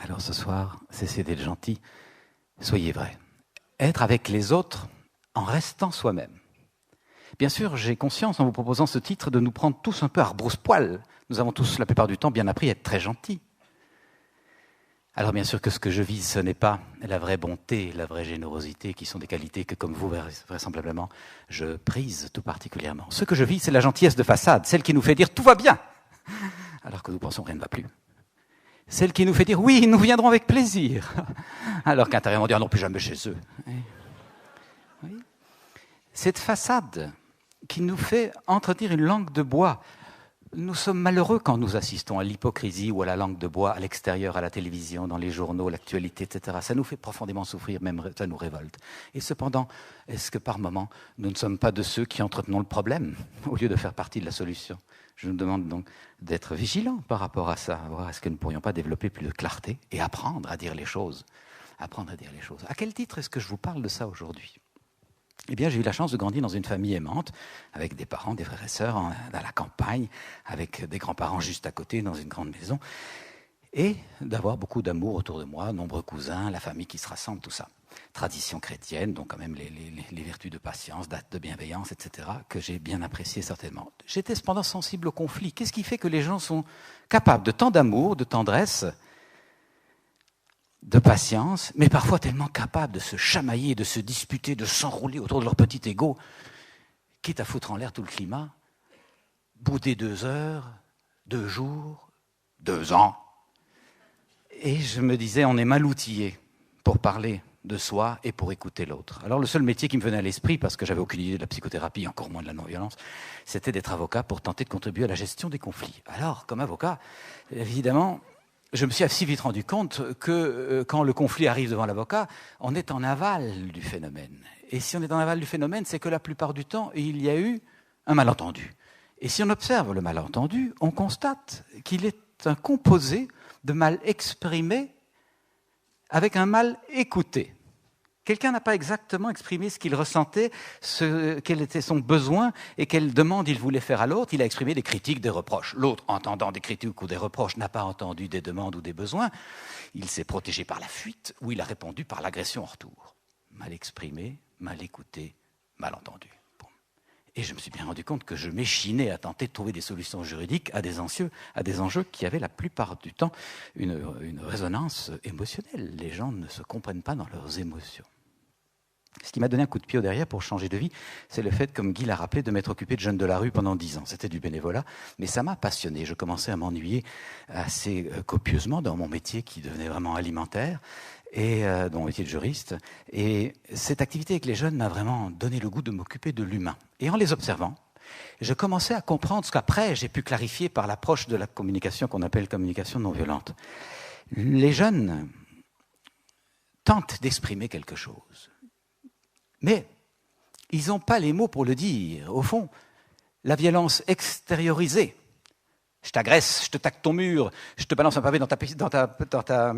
Alors ce soir, cessez d'être gentil, soyez vrai. Être avec les autres en restant soi-même. Bien sûr, j'ai conscience, en vous proposant ce titre, de nous prendre tous un peu à rebrousse-poil. Nous avons tous, la plupart du temps, bien appris à être très gentils. Alors bien sûr que ce que je vise, ce n'est pas la vraie bonté, la vraie générosité, qui sont des qualités que, comme vous, vraisemblablement, je prise tout particulièrement. Ce que je vise, c'est la gentillesse de façade, celle qui nous fait dire « tout va bien », alors que nous pensons « rien ne va plus ». Celle qui nous fait dire « oui, nous viendrons avec plaisir », alors qu'intérieurement on dit « non, plus jamais chez eux ». Oui. Cette façade qui nous fait entretenir une langue de bois. Nous sommes malheureux quand nous assistons à l'hypocrisie ou à la langue de bois à l'extérieur, à la télévision, dans les journaux, l'actualité, etc. Ça nous fait profondément souffrir, même ça nous révolte. Et cependant, est-ce que par moment, nous ne sommes pas de ceux qui entretenons le problème au lieu de faire partie de la solution? Je nous demande donc d'être vigilants par rapport à ça, voir est-ce que nous ne pourrions pas développer plus de clarté et apprendre à dire les choses. Apprendre à dire les choses. À quel titre est-ce que je vous parle de ça aujourd'hui? Eh bien, j'ai eu la chance de grandir dans une famille aimante, avec des parents, des frères et sœurs, dans la campagne, avec des grands-parents juste à côté, dans une grande maison, et d'avoir beaucoup d'amour autour de moi, nombreux cousins, la famille qui se rassemble, tout ça. Tradition chrétienne, donc quand même les vertus de patience, de bienveillance, etc., que j'ai bien apprécié certainement. J'étais cependant sensible au conflit. Qu'est-ce qui fait que les gens sont capables de tant d'amour, de tendresse, de patience, mais parfois tellement capables de se chamailler, de se disputer, de s'enrouler autour de leur petit ego, quitte à foutre en l'air tout le climat, bouder 2 heures, 2 jours, 2 ans. Et je me disais, on est mal outillé pour parler de soi et pour écouter l'autre. Alors le seul métier qui me venait à l'esprit, parce que j'avais aucune idée de la psychothérapie, encore moins de la non-violence, c'était d'être avocat pour tenter de contribuer à la gestion des conflits. Alors, comme avocat, évidemment, je me suis assez vite rendu compte que quand le conflit arrive devant l'avocat, on est en aval du phénomène. Et si on est en aval du phénomène, c'est que la plupart du temps, il y a eu un malentendu. Et si on observe le malentendu, on constate qu'il est un composé de mal exprimé avec un mal écouté. Quelqu'un n'a pas exactement exprimé ce qu'il ressentait, quel était son besoin et quelle demande il voulait faire à l'autre. Il a exprimé des critiques, des reproches. L'autre, entendant des critiques ou des reproches, n'a pas entendu des demandes ou des besoins. Il s'est protégé par la fuite ou il a répondu par l'agression en retour. Mal exprimé, mal écouté, mal entendu. Bon. Et je me suis bien rendu compte que je m'échinais à tenter de trouver des solutions juridiques à des enjeux qui avaient la plupart du temps une résonance émotionnelle. Les gens ne se comprennent pas dans leurs émotions. Ce qui m'a donné un coup de pied au derrière pour changer de vie, c'est le fait, comme Guy l'a rappelé, de m'être occupé de jeunes de la rue pendant 10 ans. C'était du bénévolat, mais ça m'a passionné. Je commençais à m'ennuyer assez copieusement dans mon métier qui devenait vraiment alimentaire, et dans mon métier de juriste. Et cette activité avec les jeunes m'a vraiment donné le goût de m'occuper de l'humain. Et en les observant, je commençais à comprendre ce qu'après j'ai pu clarifier par l'approche de la communication qu'on appelle communication non violente. Les jeunes tentent d'exprimer quelque chose. Mais ils n'ont pas les mots pour le dire. Au fond, la violence extériorisée. Je t'agresse, je te taque ton mur, je te balance un pavé dans ta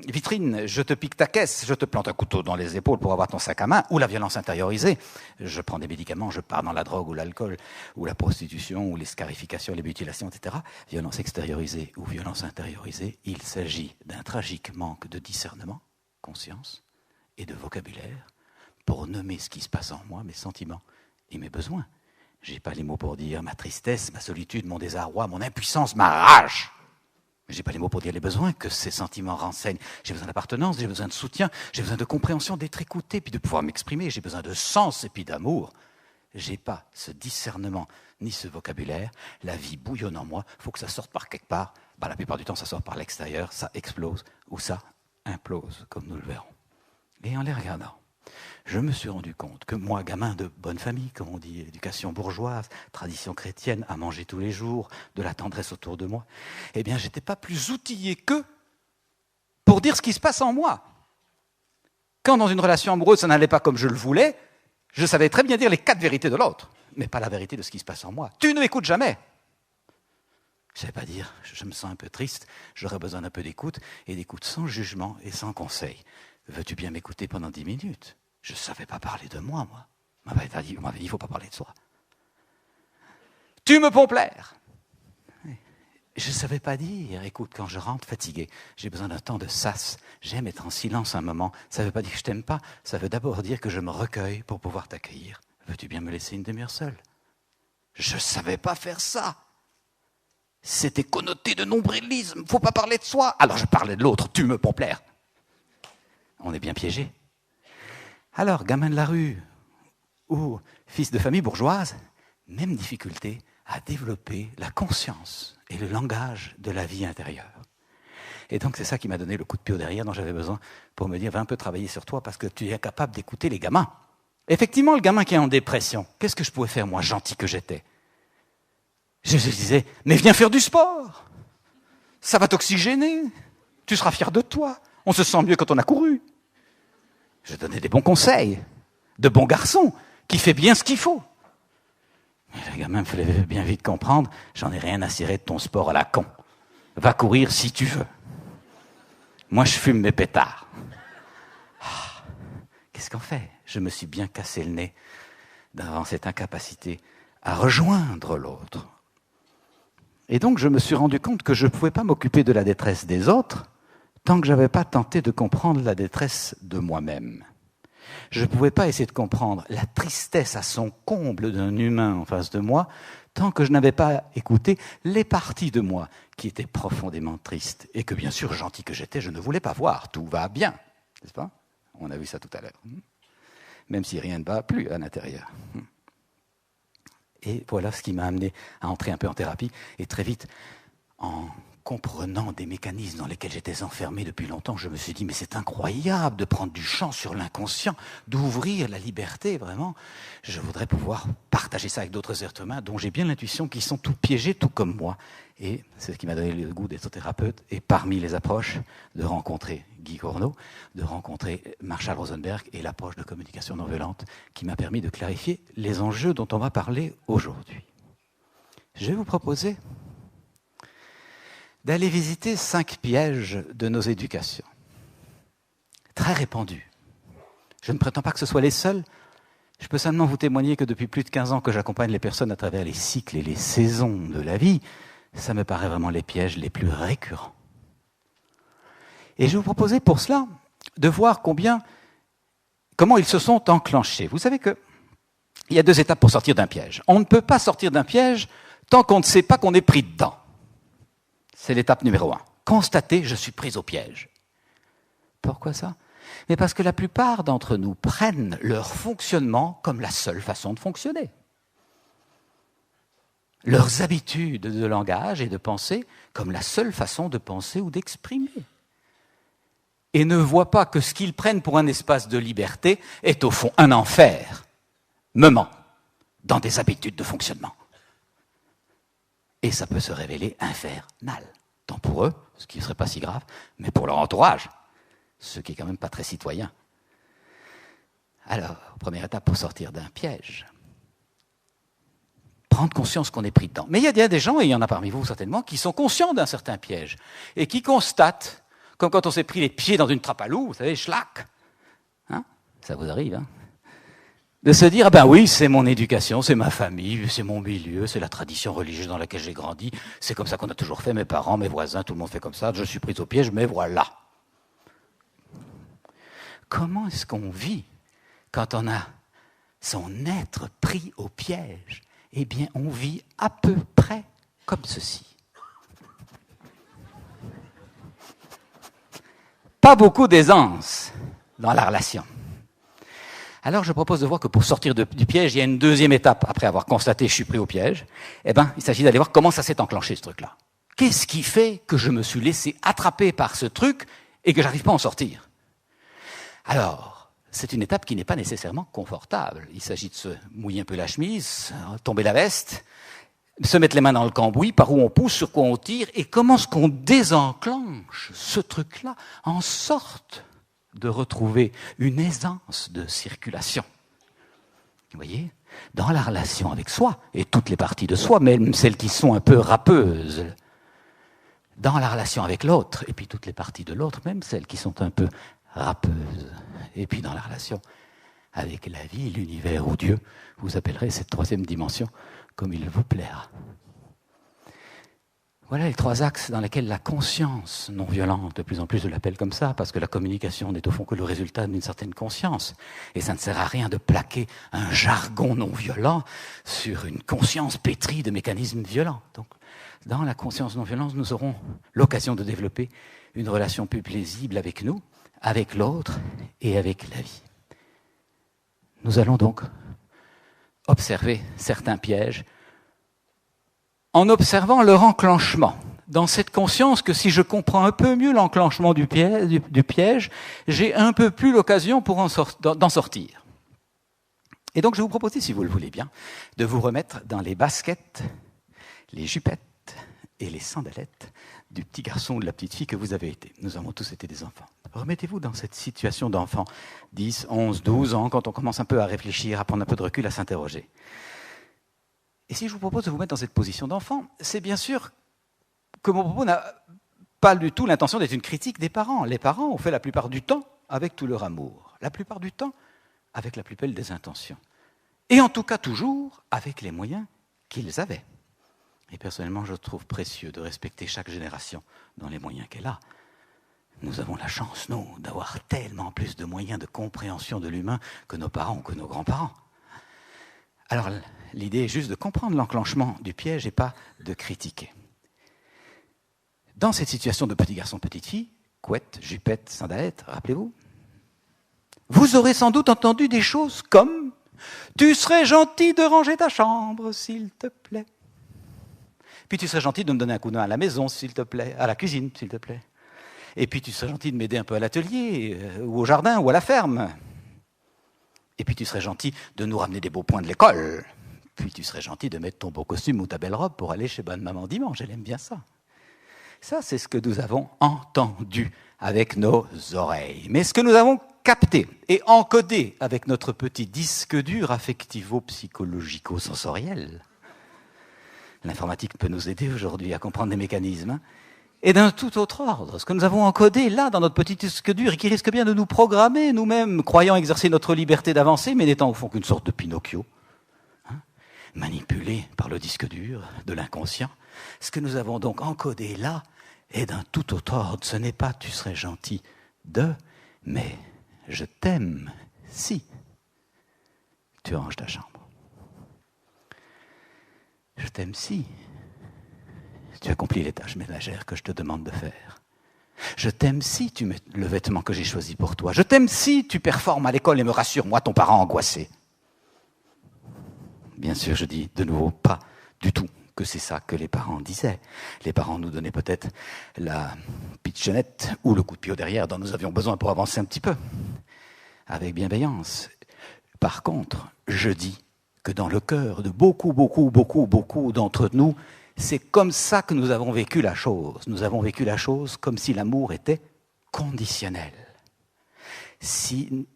vitrine, je te pique ta caisse, je te plante un couteau dans les épaules pour avoir ton sac à main, ou la violence intériorisée. Je prends des médicaments, je pars dans la drogue ou l'alcool, ou la prostitution, ou les scarifications, les mutilations, etc. Violence extériorisée ou violence intériorisée, il s'agit d'un tragique manque de discernement, conscience et de vocabulaire, pour nommer ce qui se passe en moi, mes sentiments et mes besoins. Je n'ai pas les mots pour dire ma tristesse, ma solitude, mon désarroi, mon impuissance, ma rage. Je n'ai pas les mots pour dire les besoins que ces sentiments renseignent. J'ai besoin d'appartenance, j'ai besoin de soutien, j'ai besoin de compréhension, d'être écouté, puis de pouvoir m'exprimer. J'ai besoin de sens et puis d'amour. Je n'ai pas ce discernement ni ce vocabulaire. La vie bouillonne en moi, il faut que ça sorte par quelque part. La plupart du temps, ça sort par l'extérieur, ça explose ou ça implose, comme nous le verrons. Et en les regardant, je me suis rendu compte que moi, gamin de bonne famille, comme on dit, éducation bourgeoise, tradition chrétienne, à manger tous les jours, de la tendresse autour de moi, eh bien, je n'étais pas plus outillé qu'eux pour dire ce qui se passe en moi. Quand dans une relation amoureuse, ça n'allait pas comme je le voulais, je savais très bien dire les 4 vérités de l'autre, mais pas la vérité de ce qui se passe en moi. Tu ne m'écoutes jamais. Je ne savais pas dire, je me sens un peu triste, j'aurais besoin d'un peu d'écoute, et d'écoute sans jugement et sans conseil. Veux-tu bien m'écouter pendant 10 minutes ? Je ne savais pas parler de moi. On m'avait dit, il ne faut pas parler de soi. Tu me pompes l'air. Je ne savais pas dire, écoute, quand je rentre fatigué, j'ai besoin d'un temps de sas, j'aime être en silence un moment. Ça ne veut pas dire que je t'aime pas, ça veut d'abord dire que je me recueille pour pouvoir t'accueillir. Veux-tu bien me laisser une demi-heure seule? Je ne savais pas faire ça. C'était connoté de nombrilisme, il ne faut pas parler de soi. Alors je parlais de l'autre, tu me pour plaire. On est bien piégé. Alors, gamin de la rue ou fils de famille bourgeoise, même difficulté à développer la conscience et le langage de la vie intérieure. Et donc c'est ça qui m'a donné le coup de pied au derrière dont j'avais besoin pour me dire, va un peu travailler sur toi parce que tu es incapable d'écouter les gamins. Effectivement, le gamin qui est en dépression, qu'est-ce que je pouvais faire, moi, gentil que j'étais? Je disais, mais viens faire du sport. Ça va t'oxygéner. Tu seras fier de toi. On se sent mieux quand on a couru. Je donnais des bons conseils, de bons garçons, qui fait bien ce qu'il faut. Mais le gamin me fallait bien vite comprendre, j'en ai rien à cirer de ton sport à la con. Va courir si tu veux. Moi, je fume mes pétards. Qu'est-ce qu'on fait? Je me suis bien cassé le nez devant cette incapacité à rejoindre l'autre. Et donc, je me suis rendu compte que je ne pouvais pas m'occuper de la détresse des autres tant que je n'avais pas tenté de comprendre la détresse de moi-même. Je ne pouvais pas essayer de comprendre la tristesse à son comble d'un humain en face de moi tant que je n'avais pas écouté les parties de moi qui étaient profondément tristes et que, bien sûr, gentil que j'étais, je ne voulais pas voir. Tout va bien, n'est-ce pas? On a vu ça tout à l'heure. Même si rien ne va plus à l'intérieur. Et voilà ce qui m'a amené à entrer un peu en thérapie. Et très vite, en comprenant des mécanismes dans lesquels j'étais enfermé depuis longtemps, je me suis dit, mais c'est incroyable de prendre du champ sur l'inconscient, d'ouvrir la liberté, vraiment. Je voudrais pouvoir partager ça avec d'autres êtres humains dont j'ai bien l'intuition qu'ils sont tout piégés, tout comme moi. Et c'est ce qui m'a donné le goût d'être thérapeute. Et parmi les approches, de rencontrer Guy Cournot, de rencontrer Marshall Rosenberg et l'approche de communication non violente qui m'a permis de clarifier les enjeux dont on va parler aujourd'hui. Je vais vous proposer d'aller visiter 5 pièges de nos éducations, très répandus. Je ne prétends pas que ce soit les seuls. Je peux seulement vous témoigner que depuis plus de 15 ans que j'accompagne les personnes à travers les cycles et les saisons de la vie, ça me paraît vraiment les pièges les plus récurrents. Et je vais vous proposer pour cela de voir comment ils se sont enclenchés. Vous savez qu'il y a 2 étapes pour sortir d'un piège. On ne peut pas sortir d'un piège tant qu'on ne sait pas qu'on est pris dedans. C'est l'étape numéro 1. Constater, je suis pris au piège. Pourquoi ça? Mais parce que la plupart d'entre nous prennent leur fonctionnement comme la seule façon de fonctionner. Leurs habitudes de langage et de pensée comme la seule façon de penser ou d'exprimer. Et ne voient pas que ce qu'ils prennent pour un espace de liberté est au fond un enfer, menant dans des habitudes de fonctionnement. Et ça peut se révéler infernal, tant pour eux, ce qui ne serait pas si grave, mais pour leur entourage, ce qui est quand même pas très citoyen. Alors, première étape pour sortir d'un piège, prendre conscience qu'on est pris dedans. Mais il y a des gens, et il y en a parmi vous certainement, qui sont conscients d'un certain piège, et qui constatent, comme quand on s'est pris les pieds dans une trappe à loup, vous savez, schlac, hein, ça vous arrive, hein, de se dire, ah ben oui, c'est mon éducation, c'est ma famille, c'est mon milieu, c'est la tradition religieuse dans laquelle j'ai grandi, c'est comme ça qu'on a toujours fait, mes parents, mes voisins, tout le monde fait comme ça, je suis pris au piège, mais voilà. Comment est-ce qu'on vit quand on a son être pris au piège? Eh bien, on vit à peu près comme ceci. Pas beaucoup d'aisance dans la relation. Alors, je propose de voir que pour sortir du piège, il y a une 2e étape. Après avoir constaté que je suis pris au piège, eh ben, il s'agit d'aller voir comment ça s'est enclenché, ce truc-là. Qu'est-ce qui fait que je me suis laissé attraper par ce truc et que j'arrive pas à en sortir? Alors, c'est une étape qui n'est pas nécessairement confortable. Il s'agit de se mouiller un peu la chemise, tomber la veste, se mettre les mains dans le cambouis, par où on pousse, sur quoi on tire, et comment est-ce qu'on désenclenche ce truc-là en sorte de retrouver une aisance de circulation. Vous voyez, dans la relation avec soi, et toutes les parties de soi, même celles qui sont un peu râpeuses, dans la relation avec l'autre, et puis toutes les parties de l'autre, même celles qui sont un peu râpeuses, et puis dans la relation avec la vie, l'univers ou Dieu, vous appellerez cette 3e dimension comme il vous plaira. Voilà les 3 axes dans lesquels la conscience non violente, de plus en plus je l'appelle comme ça, parce que la communication n'est au fond que le résultat d'une certaine conscience. Et ça ne sert à rien de plaquer un jargon non violent sur une conscience pétrie de mécanismes violents. Donc, dans la conscience non violente, nous aurons l'occasion de développer une relation plus paisible avec nous, avec l'autre et avec la vie. Nous allons donc observer certains pièges en observant leur enclenchement, dans cette conscience que si je comprends un peu mieux l'enclenchement du piège, j'ai un peu plus l'occasion pour d'en sortir. Et donc je vais vous proposer, si vous le voulez bien, de vous remettre dans les baskets, les jupettes et les sandalettes du petit garçon ou de la petite fille que vous avez été. Nous avons tous été des enfants. Remettez-vous dans cette situation d'enfant, 10, 11, 12 ans, quand on commence un peu à réfléchir, à prendre un peu de recul, à s'interroger. Et si je vous propose de vous mettre dans cette position d'enfant, c'est bien sûr que mon propos n'a pas du tout l'intention d'être une critique des parents. Les parents ont fait la plupart du temps avec tout leur amour, la plupart du temps avec la plus belle des intentions. Et en tout cas toujours avec les moyens qu'ils avaient. Et personnellement, je trouve précieux de respecter chaque génération dans les moyens qu'elle a. Nous avons la chance, nous, d'avoir tellement plus de moyens de compréhension de l'humain que nos parents ou que nos grands-parents. Alors, l'idée est juste de comprendre l'enclenchement du piège et pas de critiquer. Dans cette situation de petit garçon, petite fille, couette, jupette, sandalette, rappelez-vous, vous aurez sans doute entendu des choses comme « Tu serais gentil de ranger ta chambre, s'il te plaît. » Puis tu serais gentil de me donner un coup de main à la maison, s'il te plaît, à la cuisine, s'il te plaît. Et puis tu serais gentil de m'aider un peu à l'atelier, ou au jardin, ou à la ferme. Et puis tu serais gentil de nous ramener des beaux points de l'école. Puis tu serais gentil de mettre ton beau costume ou ta belle robe pour aller chez bonne maman dimanche. Elle aime bien ça. Ça, c'est ce que nous avons entendu avec nos oreilles. Mais ce que nous avons capté et encodé avec notre petit disque dur affectivo-psychologico-sensoriel, l'informatique peut nous aider aujourd'hui à comprendre des mécanismes, et d'un tout autre ordre. Ce que nous avons encodé là, dans notre petit disque dur, et qui risque bien de nous programmer nous-mêmes, croyant exercer notre liberté d'avancer, mais n'étant au fond qu'une sorte de Pinocchio, manipulé par le disque dur de l'inconscient. Ce que nous avons donc encodé là est d'un tout autre ordre. Ce n'est pas « tu serais gentil de », mais « je t'aime si tu ranges ta chambre ». Je t'aime si tu accomplis les tâches ménagères que je te demande de faire. Je t'aime si tu mets le vêtement que j'ai choisi pour toi. Je t'aime si tu performes à l'école et me rassures, moi, ton parent angoissé. Bien sûr, je dis de nouveau pas du tout que c'est ça que les parents disaient. Les parents nous donnaient peut-être la pitchounette ou le coup de pied au derrière dont nous avions besoin pour avancer un petit peu, avec bienveillance. Par contre, je dis que dans le cœur de beaucoup d'entre nous, c'est comme ça que nous avons vécu la chose. Nous avons vécu la chose comme si l'amour était conditionnel. S'il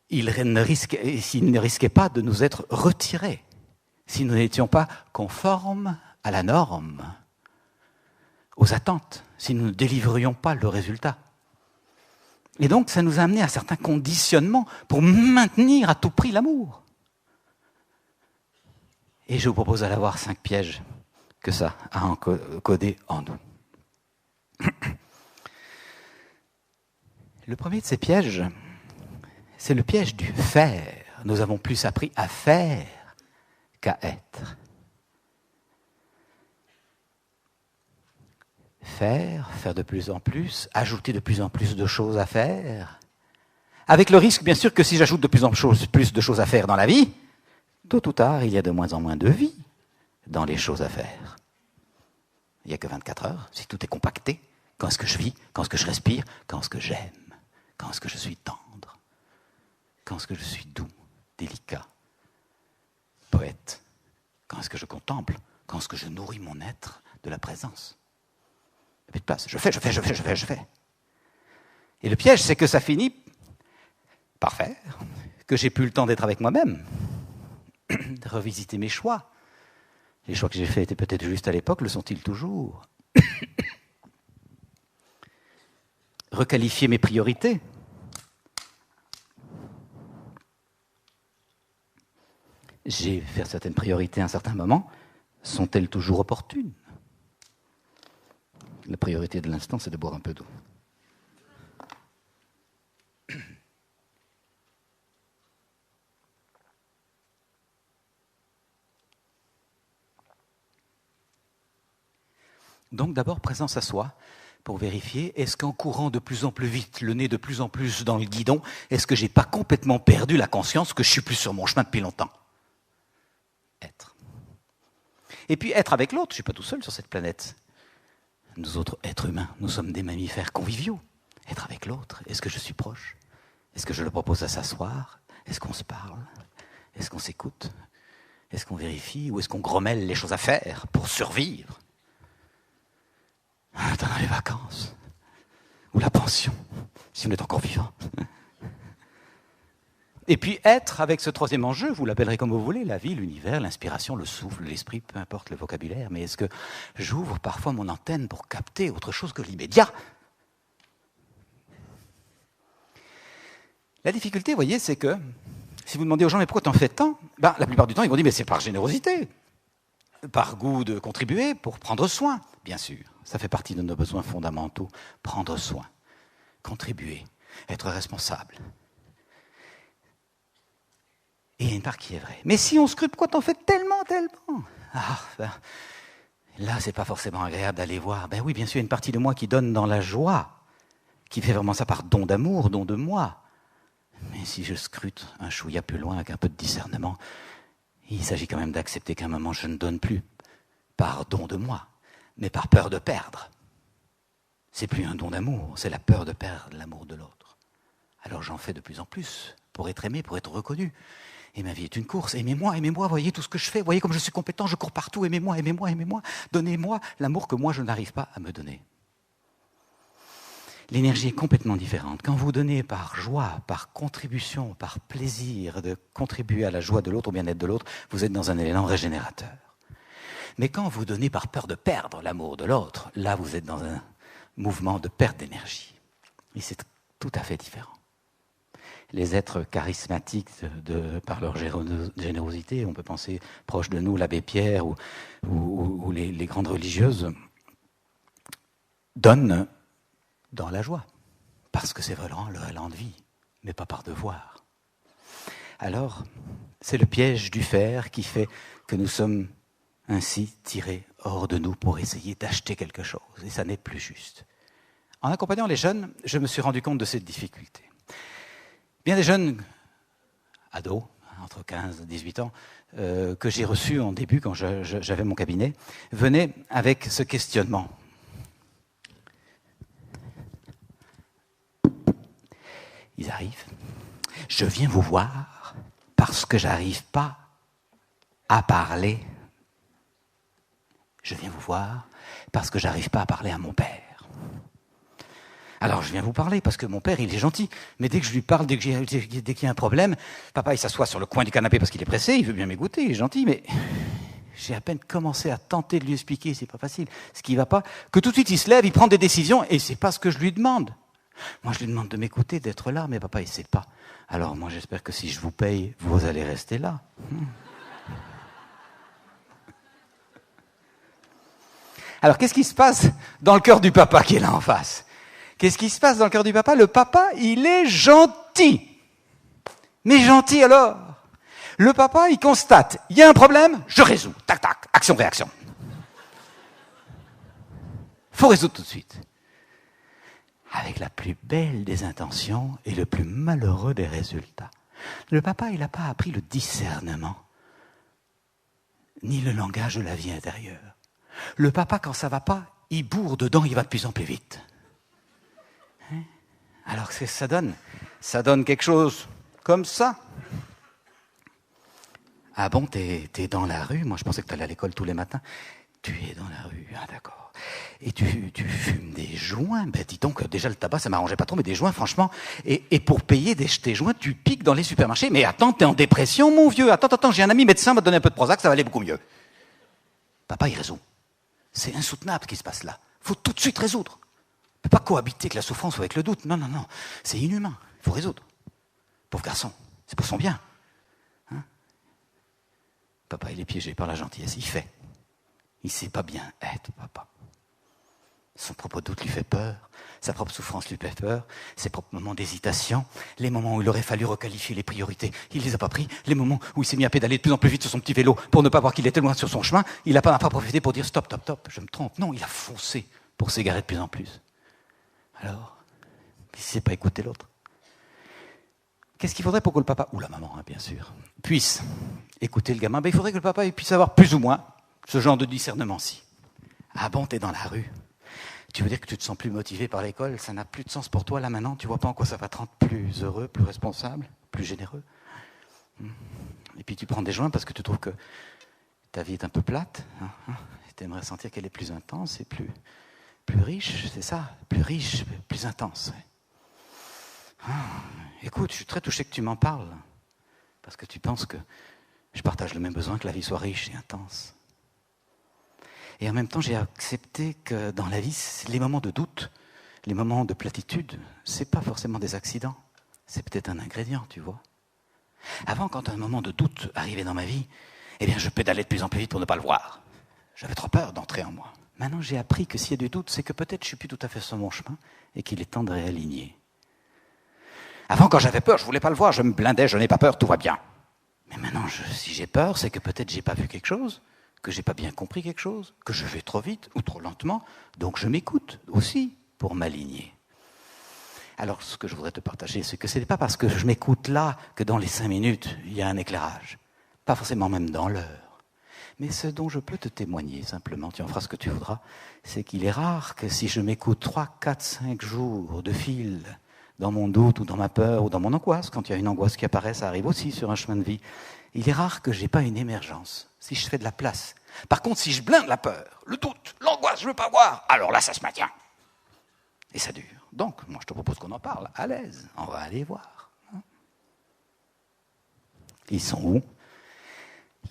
ne risquait pas de nous être retiré, si nous n'étions pas conformes à la norme, aux attentes, si nous ne délivrions pas le résultat. Et donc, ça nous a amené à certains conditionnements pour maintenir à tout prix l'amour. Et je vous propose d'aller voir 5 pièges que ça a encodé en nous. Le premier de ces pièges, c'est le piège du faire. Nous avons plus appris à faire qu'à être. Faire de plus en plus, ajouter de plus en plus de choses à faire, avec le risque, bien sûr, que si j'ajoute de plus en plus de choses à faire dans la vie, tôt ou tard, il y a de moins en moins de vie dans les choses à faire. Il n'y a que 24 heures, si tout est compacté. Quand est-ce que je vis, quand est-ce que je respire, quand est-ce que j'aime, quand est-ce que je suis tendre, quand est-ce que je suis doux, délicat, poète, quand est-ce que je contemple, quand est-ce que je nourris mon être de la présence. Il n'y a plus de place, je fais. Et le piège, c'est que ça finit par faire que j'ai plus le temps d'être avec moi-même, de revisiter mes choix. Les choix que j'ai faits étaient peut-être justes à l'époque, le sont-ils toujours? Requalifier mes priorités. J'ai fait certaines priorités à un certain moment, sont-elles toujours opportunes? La priorité de l'instant, c'est de boire un peu d'eau. Donc d'abord, présence à soi, pour vérifier, est-ce qu'en courant de plus en plus vite, le nez de plus en plus dans le guidon, est-ce que j'ai pas complètement perdu la conscience que je suis plus sur mon chemin depuis longtemps? Être. Et puis être avec l'autre, je ne suis pas tout seul sur cette planète. Nous autres êtres humains, nous sommes des mammifères conviviaux. Être avec l'autre, est-ce que je suis proche? Est-ce que je le propose à s'asseoir? Est-ce qu'on se parle? Est-ce qu'on s'écoute? Est-ce qu'on vérifie? Ou est-ce qu'on grommelle les choses à faire pour survivre? Pendant les vacances. Ou la pension, si on est encore vivant. Et puis être avec ce troisième enjeu, vous l'appellerez comme vous voulez, la vie, l'univers, l'inspiration, le souffle, l'esprit, peu importe le vocabulaire, mais est-ce que j'ouvre parfois mon antenne pour capter autre chose que l'immédiat? La difficulté, vous voyez, c'est que si vous demandez aux gens, mais pourquoi t'en fais tant? La plupart du temps, ils vont dire, mais c'est par générosité, par goût de contribuer, pour prendre soin, bien sûr. Ça fait partie de nos besoins fondamentaux, prendre soin, contribuer, être responsable. Et il y a une part qui est vraie. Mais si on scrute, pourquoi t'en fais tellement? Là, c'est pas forcément agréable d'aller voir. Oui, bien sûr, il y a une partie de moi qui donne dans la joie, qui fait vraiment ça par don d'amour, don de moi. Mais si je scrute un chouïa plus loin avec un peu de discernement, il s'agit quand même d'accepter qu'à un moment, je ne donne plus par don de moi, mais par peur de perdre. C'est plus un don d'amour, c'est la peur de perdre l'amour de l'autre. Alors j'en fais de plus en plus pour être aimé, pour être reconnu. Et ma vie est une course. Aimez-moi, voyez tout ce que je fais. Voyez comme je suis compétent, je cours partout. Aimez-moi. Donnez-moi l'amour que moi, je n'arrive pas à me donner. L'énergie est complètement différente. Quand vous donnez par joie, par contribution, par plaisir de contribuer à la joie de l'autre, au bien-être de l'autre, vous êtes dans un élan régénérateur. Mais quand vous donnez par peur de perdre l'amour de l'autre, là, vous êtes dans un mouvement de perte d'énergie. Et c'est tout à fait différent. Les êtres charismatiques par leur générosité, on peut penser proche de nous l'abbé Pierre ou les grandes religieuses, donnent dans la joie, parce que c'est vraiment leur élan de vie, mais pas par devoir. Alors, c'est le piège du fer qui fait que nous sommes ainsi tirés hors de nous pour essayer d'acheter quelque chose, et ça n'est plus juste. En accompagnant les jeunes, je me suis rendu compte de cette difficulté. Bien des jeunes ados, entre 15 et 18 ans, que j'ai reçus en début, quand j'avais mon cabinet, venaient avec ce questionnement. Ils arrivent. Je viens vous voir parce que j'arrive pas à parler. Je viens vous voir parce que j'arrive pas à parler à mon père. Alors je viens vous parler parce que mon père, il est gentil. Mais dès que je lui parle, dès qu'il y a un problème, papa, il s'assoit sur le coin du canapé parce qu'il est pressé, il veut bien m'écouter, il est gentil, mais j'ai à peine commencé à tenter de lui expliquer, c'est pas facile, ce qui va pas, que tout de suite il se lève, il prend des décisions, et c'est pas ce que je lui demande. Moi, je lui demande de m'écouter, d'être là, mais papa, il sait pas. Alors moi, j'espère que si je vous paye, vous allez rester là. Alors, qu'est-ce qui se passe dans le cœur du papa qui est là en face? Qu'est-ce qui se passe dans le cœur du papa? Le papa, il est gentil. Mais gentil alors? Le papa, il constate, il y a un problème, je résous. Tac, tac, action-réaction. Faut résoudre tout de suite. Avec la plus belle des intentions et le plus malheureux des résultats. Le papa, il n'a pas appris le discernement, ni le langage de la vie intérieure. Le papa, quand ça ne va pas, il bourre dedans, il va de plus en plus vite. Alors qu'est-ce que ça donne? Ça donne quelque chose comme ça. Ah bon, t'es dans la rue? Moi, je pensais que tu allais à l'école tous les matins. Tu es dans la rue, ah d'accord. Et tu fumes des joints? Dis donc, déjà le tabac, ça m'arrangeait pas trop, mais des joints, franchement. Et pour payer tes joints, tu piques dans les supermarchés. Mais attends, t'es en dépression, mon vieux. Attends, j'ai un ami médecin, m'a donné un peu de Prozac, ça va aller beaucoup mieux. Papa, il résout. C'est insoutenable ce qui se passe là. Il faut tout de suite résoudre. On ne peut pas cohabiter avec la souffrance ou avec le doute. Non. C'est inhumain. Il faut résoudre. Pauvre garçon. C'est pour son bien. Hein? Papa, il est piégé par la gentillesse. Il fait. Il ne sait pas bien être papa. Son propre doute lui fait peur, sa propre souffrance lui fait peur, ses propres moments d'hésitation, les moments où il aurait fallu requalifier les priorités, il les a pas pris, les moments où il s'est mis à pédaler de plus en plus vite sur son petit vélo pour ne pas voir qu'il était loin sur son chemin, il n'a pas profité pour dire stop, stop, stop, je me trompe. Non, il a foncé pour s'égarer de plus en plus. Alors, il ne sait pas écouter l'autre. Qu'est-ce qu'il faudrait pour que le papa, ou la maman, hein, bien sûr, puisse écouter le gamin? Il faudrait que le papa puisse avoir plus ou moins ce genre de discernement-ci. Ah bon, t'es dans la rue. Tu veux dire que tu te sens plus motivé par l'école? Ça n'a plus de sens pour toi là maintenant? Tu vois pas en quoi ça va te rendre plus heureux, plus responsable, plus généreux? Et puis tu prends des joints parce que tu trouves que ta vie est un peu plate, hein, et tu aimerais sentir qu'elle est plus intense et plus riche, c'est ça? Plus riche, plus intense. Ouais. Écoute, je suis très touché que tu m'en parles, parce que tu penses que je partage le même besoin que la vie soit riche et intense. Et en même temps, j'ai accepté que dans la vie, les moments de doute, les moments de platitude, c'est pas forcément des accidents. C'est peut-être un ingrédient, tu vois. Avant, quand un moment de doute arrivait dans ma vie, eh bien, je pédalais de plus en plus vite pour ne pas le voir. J'avais trop peur d'entrer en moi. Maintenant, j'ai appris que s'il y a du doute, c'est que peut-être je suis plus tout à fait sur mon chemin et qu'il est temps de réaligner. Avant, quand j'avais peur, je voulais pas le voir, je me blindais, je n'ai pas peur, tout va bien. Mais maintenant, si j'ai peur, c'est que peut-être j'ai pas vu quelque chose, que j'ai pas bien compris quelque chose, que je vais trop vite ou trop lentement, donc je m'écoute aussi pour m'aligner. Alors, ce que je voudrais te partager, c'est que ce n'est pas parce que je m'écoute là que dans les 5 minutes, il y a un éclairage. Pas forcément même dans l'heure. Mais ce dont je peux te témoigner, simplement, tu en feras ce que tu voudras, c'est qu'il est rare que si je m'écoute 3, 4, 5 jours de fil dans mon doute ou dans ma peur ou dans mon angoisse, quand il y a une angoisse qui apparaît, ça arrive aussi sur un chemin de vie, il est rare que je n'ai pas une émergence, si je fais de la place. Par contre, si je blinde la peur, le doute, l'angoisse, je ne veux pas voir, alors là, ça se maintient. Et ça dure. Donc, moi, je te propose qu'on en parle, à l'aise. On va aller voir. Ils sont où?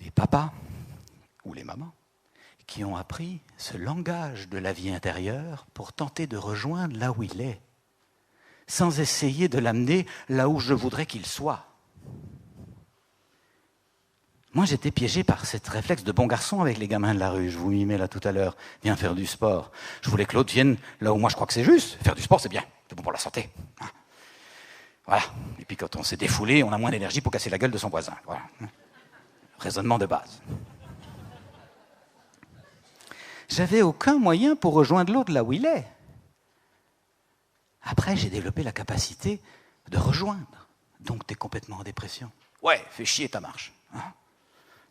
Les papas ou les mamans qui ont appris ce langage de la vie intérieure pour tenter de rejoindre là où il est, sans essayer de l'amener là où je voudrais qu'il soit. Moi, j'étais piégé par cette réflexe de bon garçon avec les gamins de la rue. Je vous mimais là tout à l'heure. Viens faire du sport. Je voulais que l'autre vienne là où moi je crois que c'est juste. Faire du sport, c'est bien. C'est bon pour la santé. Voilà. Et puis quand on s'est défoulé, on a moins d'énergie pour casser la gueule de son voisin. Voilà. Raisonnement de base. J'avais aucun moyen pour rejoindre l'autre là où il est. Après, j'ai développé la capacité de rejoindre. Donc, tu es complètement en dépression. Ouais, fais chier ta marche.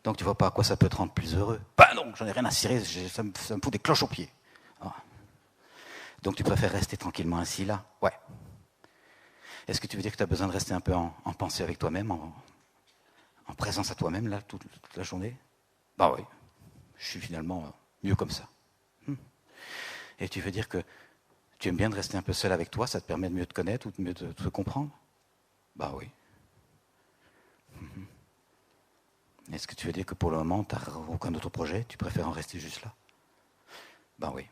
Donc tu vois pas à quoi ça peut te rendre plus heureux. Ben non, j'en ai rien à cirer, ça me fout des cloches aux pieds. Donc tu préfères rester tranquillement assis là? Ouais. Est-ce que tu veux dire que tu as besoin de rester un peu en pensée avec toi-même, en présence à toi-même là, toute la journée? Bah oui, je suis finalement mieux comme ça. Et tu veux dire que tu aimes bien de rester un peu seul avec toi, ça te permet de mieux te connaître ou de mieux te comprendre? Bah oui. Est-ce que tu veux dire que pour le moment, tu n'as aucun autre projet? Tu préfères en rester juste là? Ben oui.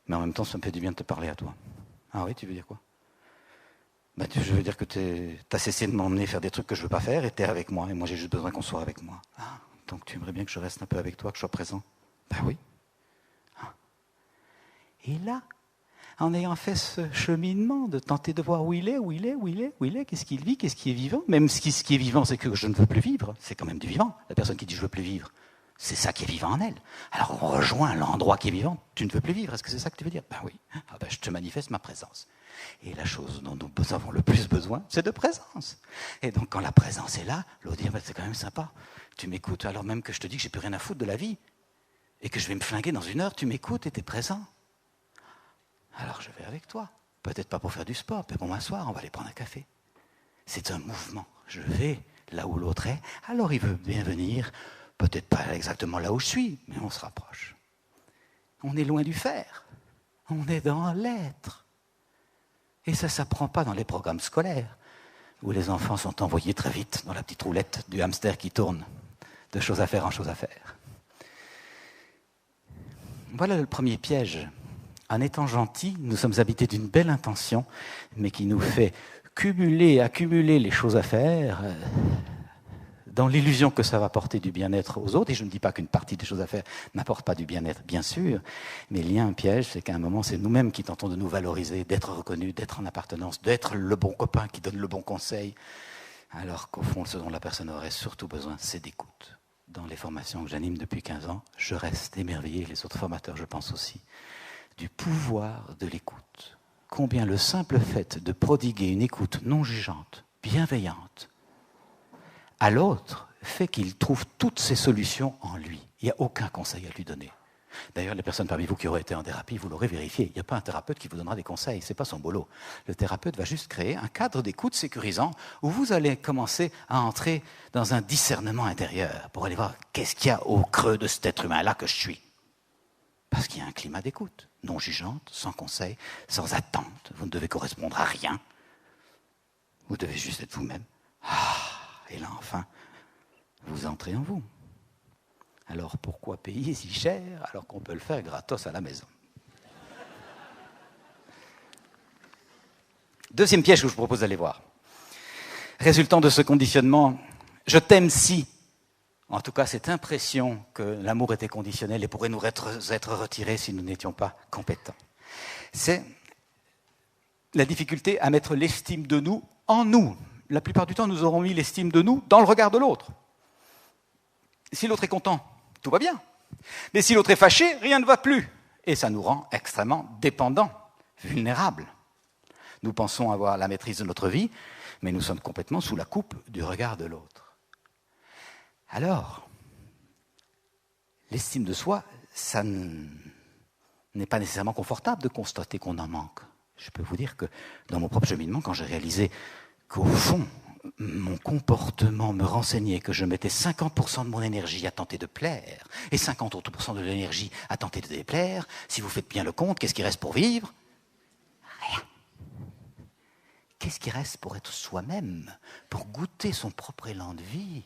Mais en même temps, ça me fait du bien de te parler à toi. Ah oui, tu veux dire quoi? Ben, je veux dire que tu as cessé de m'emmener faire des trucs que je ne veux pas faire et tu es avec moi. Et moi, j'ai juste besoin qu'on soit avec moi. Ah, donc tu aimerais bien que je reste un peu avec toi, que je sois présent? Ben oui. Ah. Et là, en ayant fait ce cheminement de tenter de voir où il est, qu'est-ce qu'il vit, qu'est-ce qui est vivant. Même ce qui est vivant, c'est que je ne veux plus vivre. C'est quand même du vivant. La personne qui dit je ne veux plus vivre, c'est ça qui est vivant en elle. Alors on rejoint l'endroit qui est vivant. Tu ne veux plus vivre, est-ce que c'est ça que tu veux dire? Ben oui. Ah ben, je te manifeste ma présence. Et la chose dont nous avons le plus besoin, c'est de présence. Et donc quand la présence est là, l'autre dit ben, c'est quand même sympa. Tu m'écoutes alors même que je te dis que j'ai plus rien à foutre de la vie et que je vais me flinguer dans 1 heure, tu m'écoutes et tu es présent. Alors je vais avec toi. Peut-être pas pour faire du sport, mais pour m'asseoir, on va aller prendre un café. C'est un mouvement. Je vais là où l'autre est. Alors il veut bien venir, peut-être pas exactement là où je suis, mais on se rapproche. On est loin du faire. On est dans l'être. Et ça ne s'apprend pas dans les programmes scolaires, où les enfants sont envoyés très vite dans la petite roulette du hamster qui tourne, de chose à faire en chose à faire. Voilà le premier piège. En étant gentils, nous sommes habités d'une belle intention, mais qui nous fait accumuler les choses à faire dans l'illusion que ça va porter du bien-être aux autres, et je ne dis pas qu'une partie des choses à faire n'apporte pas du bien-être, bien sûr, mais il y a un piège, c'est qu'à un moment, c'est nous-mêmes qui tentons de nous valoriser, d'être reconnus, d'être en appartenance, d'être le bon copain qui donne le bon conseil, alors qu'au fond, ce dont la personne aurait surtout besoin, c'est d'écoute. Dans les formations que j'anime depuis 15 ans, je reste émerveillé, les autres formateurs, je pense aussi, du pouvoir de l'écoute. Combien le simple fait de prodiguer une écoute non jugeante, bienveillante, à l'autre, fait qu'il trouve toutes ses solutions en lui. Il n'y a aucun conseil à lui donner. D'ailleurs, les personnes parmi vous qui auraient été en thérapie, vous l'aurez vérifié. Il n'y a pas un thérapeute qui vous donnera des conseils, ce n'est pas son boulot. Le thérapeute va juste créer un cadre d'écoute sécurisant où vous allez commencer à entrer dans un discernement intérieur pour aller voir qu'est-ce qu'il y a au creux de cet être humain-là que je suis. Parce qu'il y a un climat d'écoute, non jugeante, sans conseil, sans attente. Vous ne devez correspondre à rien. Vous devez juste être vous-même. Et là, enfin, vous entrez en vous. Alors pourquoi payer si cher alors qu'on peut le faire gratos à la maison? Deuxième piège que je vous propose d'aller voir. Résultant de ce conditionnement, je t'aime si, en tout cas cette impression que l'amour était conditionnel et pourrait nous être retiré si nous n'étions pas compétents. C'est la difficulté à mettre l'estime de nous en nous. La plupart du temps, nous aurons mis l'estime de nous dans le regard de l'autre. Si l'autre est content, tout va bien. Mais si l'autre est fâché, rien ne va plus. Et ça nous rend extrêmement dépendants, vulnérables. Nous pensons avoir la maîtrise de notre vie, mais nous sommes complètement sous la coupe du regard de l'autre. Alors, l'estime de soi, ça n'est pas nécessairement confortable de constater qu'on en manque. Je peux vous dire que dans mon propre cheminement, quand j'ai réalisé qu'au fond, mon comportement me renseignait que je mettais 50% de mon énergie à tenter de plaire et 50 autres % de l'énergie à tenter de déplaire, si vous faites bien le compte, qu'est-ce qui reste pour vivre? Rien. Qu'est-ce qui reste pour être soi-même, pour goûter son propre élan de vie,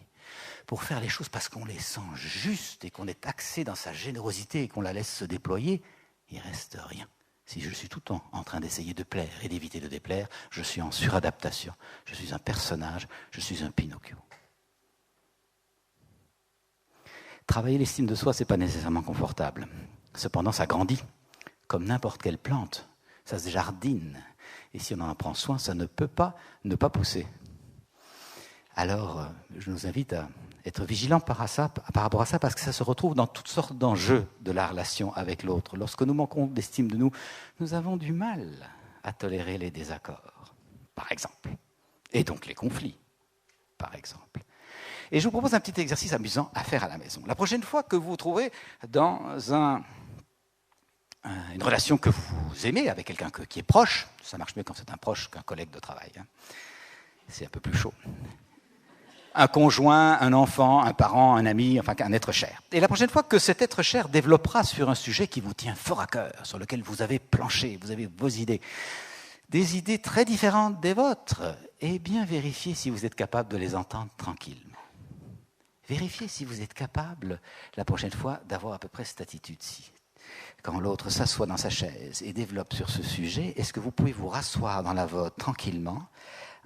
pour faire les choses parce qu'on les sent justes et qu'on est axé dans sa générosité et qu'on la laisse se déployer? Il ne reste rien. Si je suis tout le temps en train d'essayer de plaire et d'éviter de déplaire, je suis en suradaptation. Je suis un personnage, je suis un Pinocchio. Travailler l'estime de soi, ce n'est pas nécessairement confortable. Cependant, ça grandit, comme n'importe quelle plante. Ça se jardine. Et si on en prend soin, ça ne peut pas ne pas pousser. Alors, je nous invite à être vigilants par rapport à ça, parce que ça se retrouve dans toutes sortes d'enjeux de la relation avec l'autre. Lorsque nous manquons d'estime de nous, nous avons du mal à tolérer les désaccords, par exemple. Et donc les conflits, par exemple. Et je vous propose un petit exercice amusant à faire à la maison. La prochaine fois que vous vous trouvez dans une relation que vous aimez avec quelqu'un qui est proche, ça marche mieux quand c'est un proche qu'un collègue de travail. C'est un peu plus chaud. Un conjoint, un enfant, un parent, un ami, enfin un être cher. Et la prochaine fois que cet être cher développera sur un sujet qui vous tient fort à cœur, sur lequel vous avez planché, vous avez vos idées, des idées très différentes des vôtres, eh bien vérifiez si vous êtes capable de les entendre tranquillement. Vérifiez si vous êtes capable, la prochaine fois, d'avoir à peu près cette attitude-ci. Quand l'autre s'assoit dans sa chaise et développe sur ce sujet, est-ce que vous pouvez vous rasseoir dans la vôtre tranquillement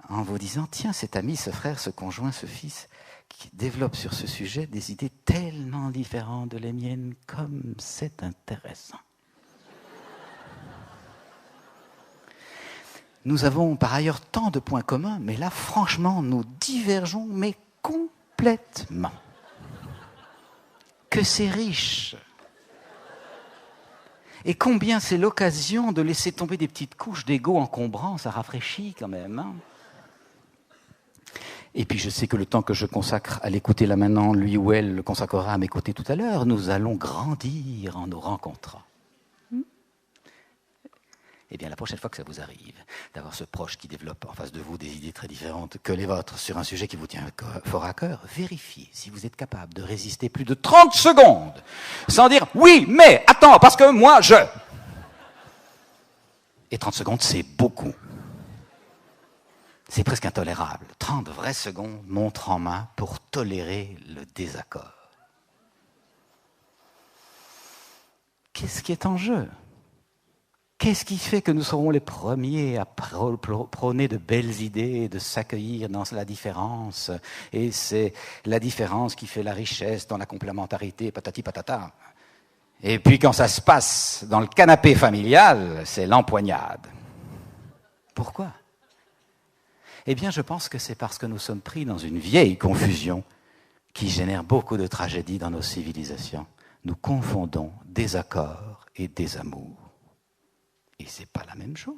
en vous disant, tiens, cet ami, ce frère, ce conjoint, ce fils, qui développe sur ce sujet des idées tellement différentes de les miennes, comme c'est intéressant. Nous avons par ailleurs tant de points communs, mais là, franchement, nous divergeons, mais complètement. Que c'est riche. Et combien c'est l'occasion de laisser tomber des petites couches d'ego encombrants, ça rafraîchit quand même, hein. Et puis je sais que le temps que je consacre à l'écouter là maintenant, lui ou elle le consacrera à m'écouter tout à l'heure, nous allons grandir en nous rencontrant. Eh bien, la prochaine fois que ça vous arrive, d'avoir ce proche qui développe en face de vous des idées très différentes que les vôtres sur un sujet qui vous tient fort à cœur, vérifiez si vous êtes capable de résister plus de 30 secondes sans dire « oui, mais, attends, parce que moi, je… » Et 30 secondes, c'est beaucoup. C'est presque intolérable. 30 vraies secondes, montre en main, pour tolérer le désaccord. Qu'est-ce qui est en jeu ? Qu'est-ce qui fait que nous serons les premiers à prôner de belles idées, de s'accueillir dans la différence? Et c'est la différence qui fait la richesse dans la complémentarité, patati patata. Et puis quand ça se passe dans le canapé familial, c'est l'empoignade. Pourquoi? Eh bien, je pense que c'est parce que nous sommes pris dans une vieille confusion qui génère beaucoup de tragédies dans nos civilisations. Nous confondons désaccord et désamour. Et ce n'est pas la même chose.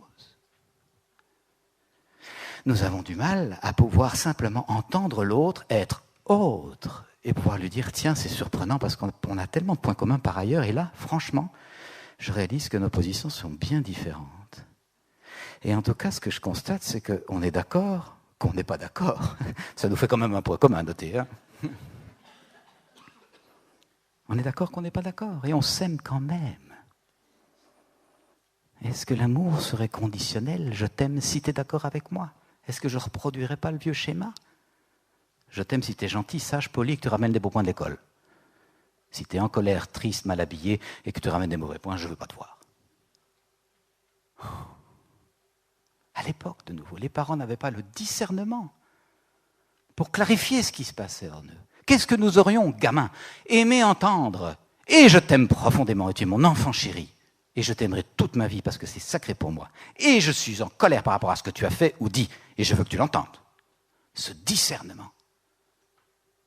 Nous avons du mal à pouvoir simplement entendre l'autre être autre et pouvoir lui dire « Tiens, c'est surprenant parce qu'on a tellement de points communs par ailleurs. » Et là, franchement, je réalise que nos positions sont bien différentes. Et en tout cas, ce que je constate, c'est qu'on est d'accord, qu'on n'est pas d'accord. Ça nous fait quand même un point commun, notez. Hein. On est d'accord qu'on n'est pas d'accord et on s'aime quand même. Est-ce que l'amour serait conditionnel? Je t'aime si tu es d'accord avec moi. Est-ce que je ne reproduirais pas le vieux schéma? Je t'aime si tu es gentil, sage, poli et que tu ramènes des beaux points de l'école. Si tu es en colère, triste, mal habillé et que tu ramènes des mauvais points, je ne veux pas te voir. À l'époque, de nouveau, les parents n'avaient pas le discernement pour clarifier ce qui se passait en eux. Qu'est-ce que nous aurions, gamins, aimé entendre? Et je t'aime profondément et tu es mon enfant chéri. Et je t'aimerai toute ma vie parce que c'est sacré pour moi. Et je suis en colère par rapport à ce que tu as fait ou dit. Et je veux que tu l'entendes. Ce discernement.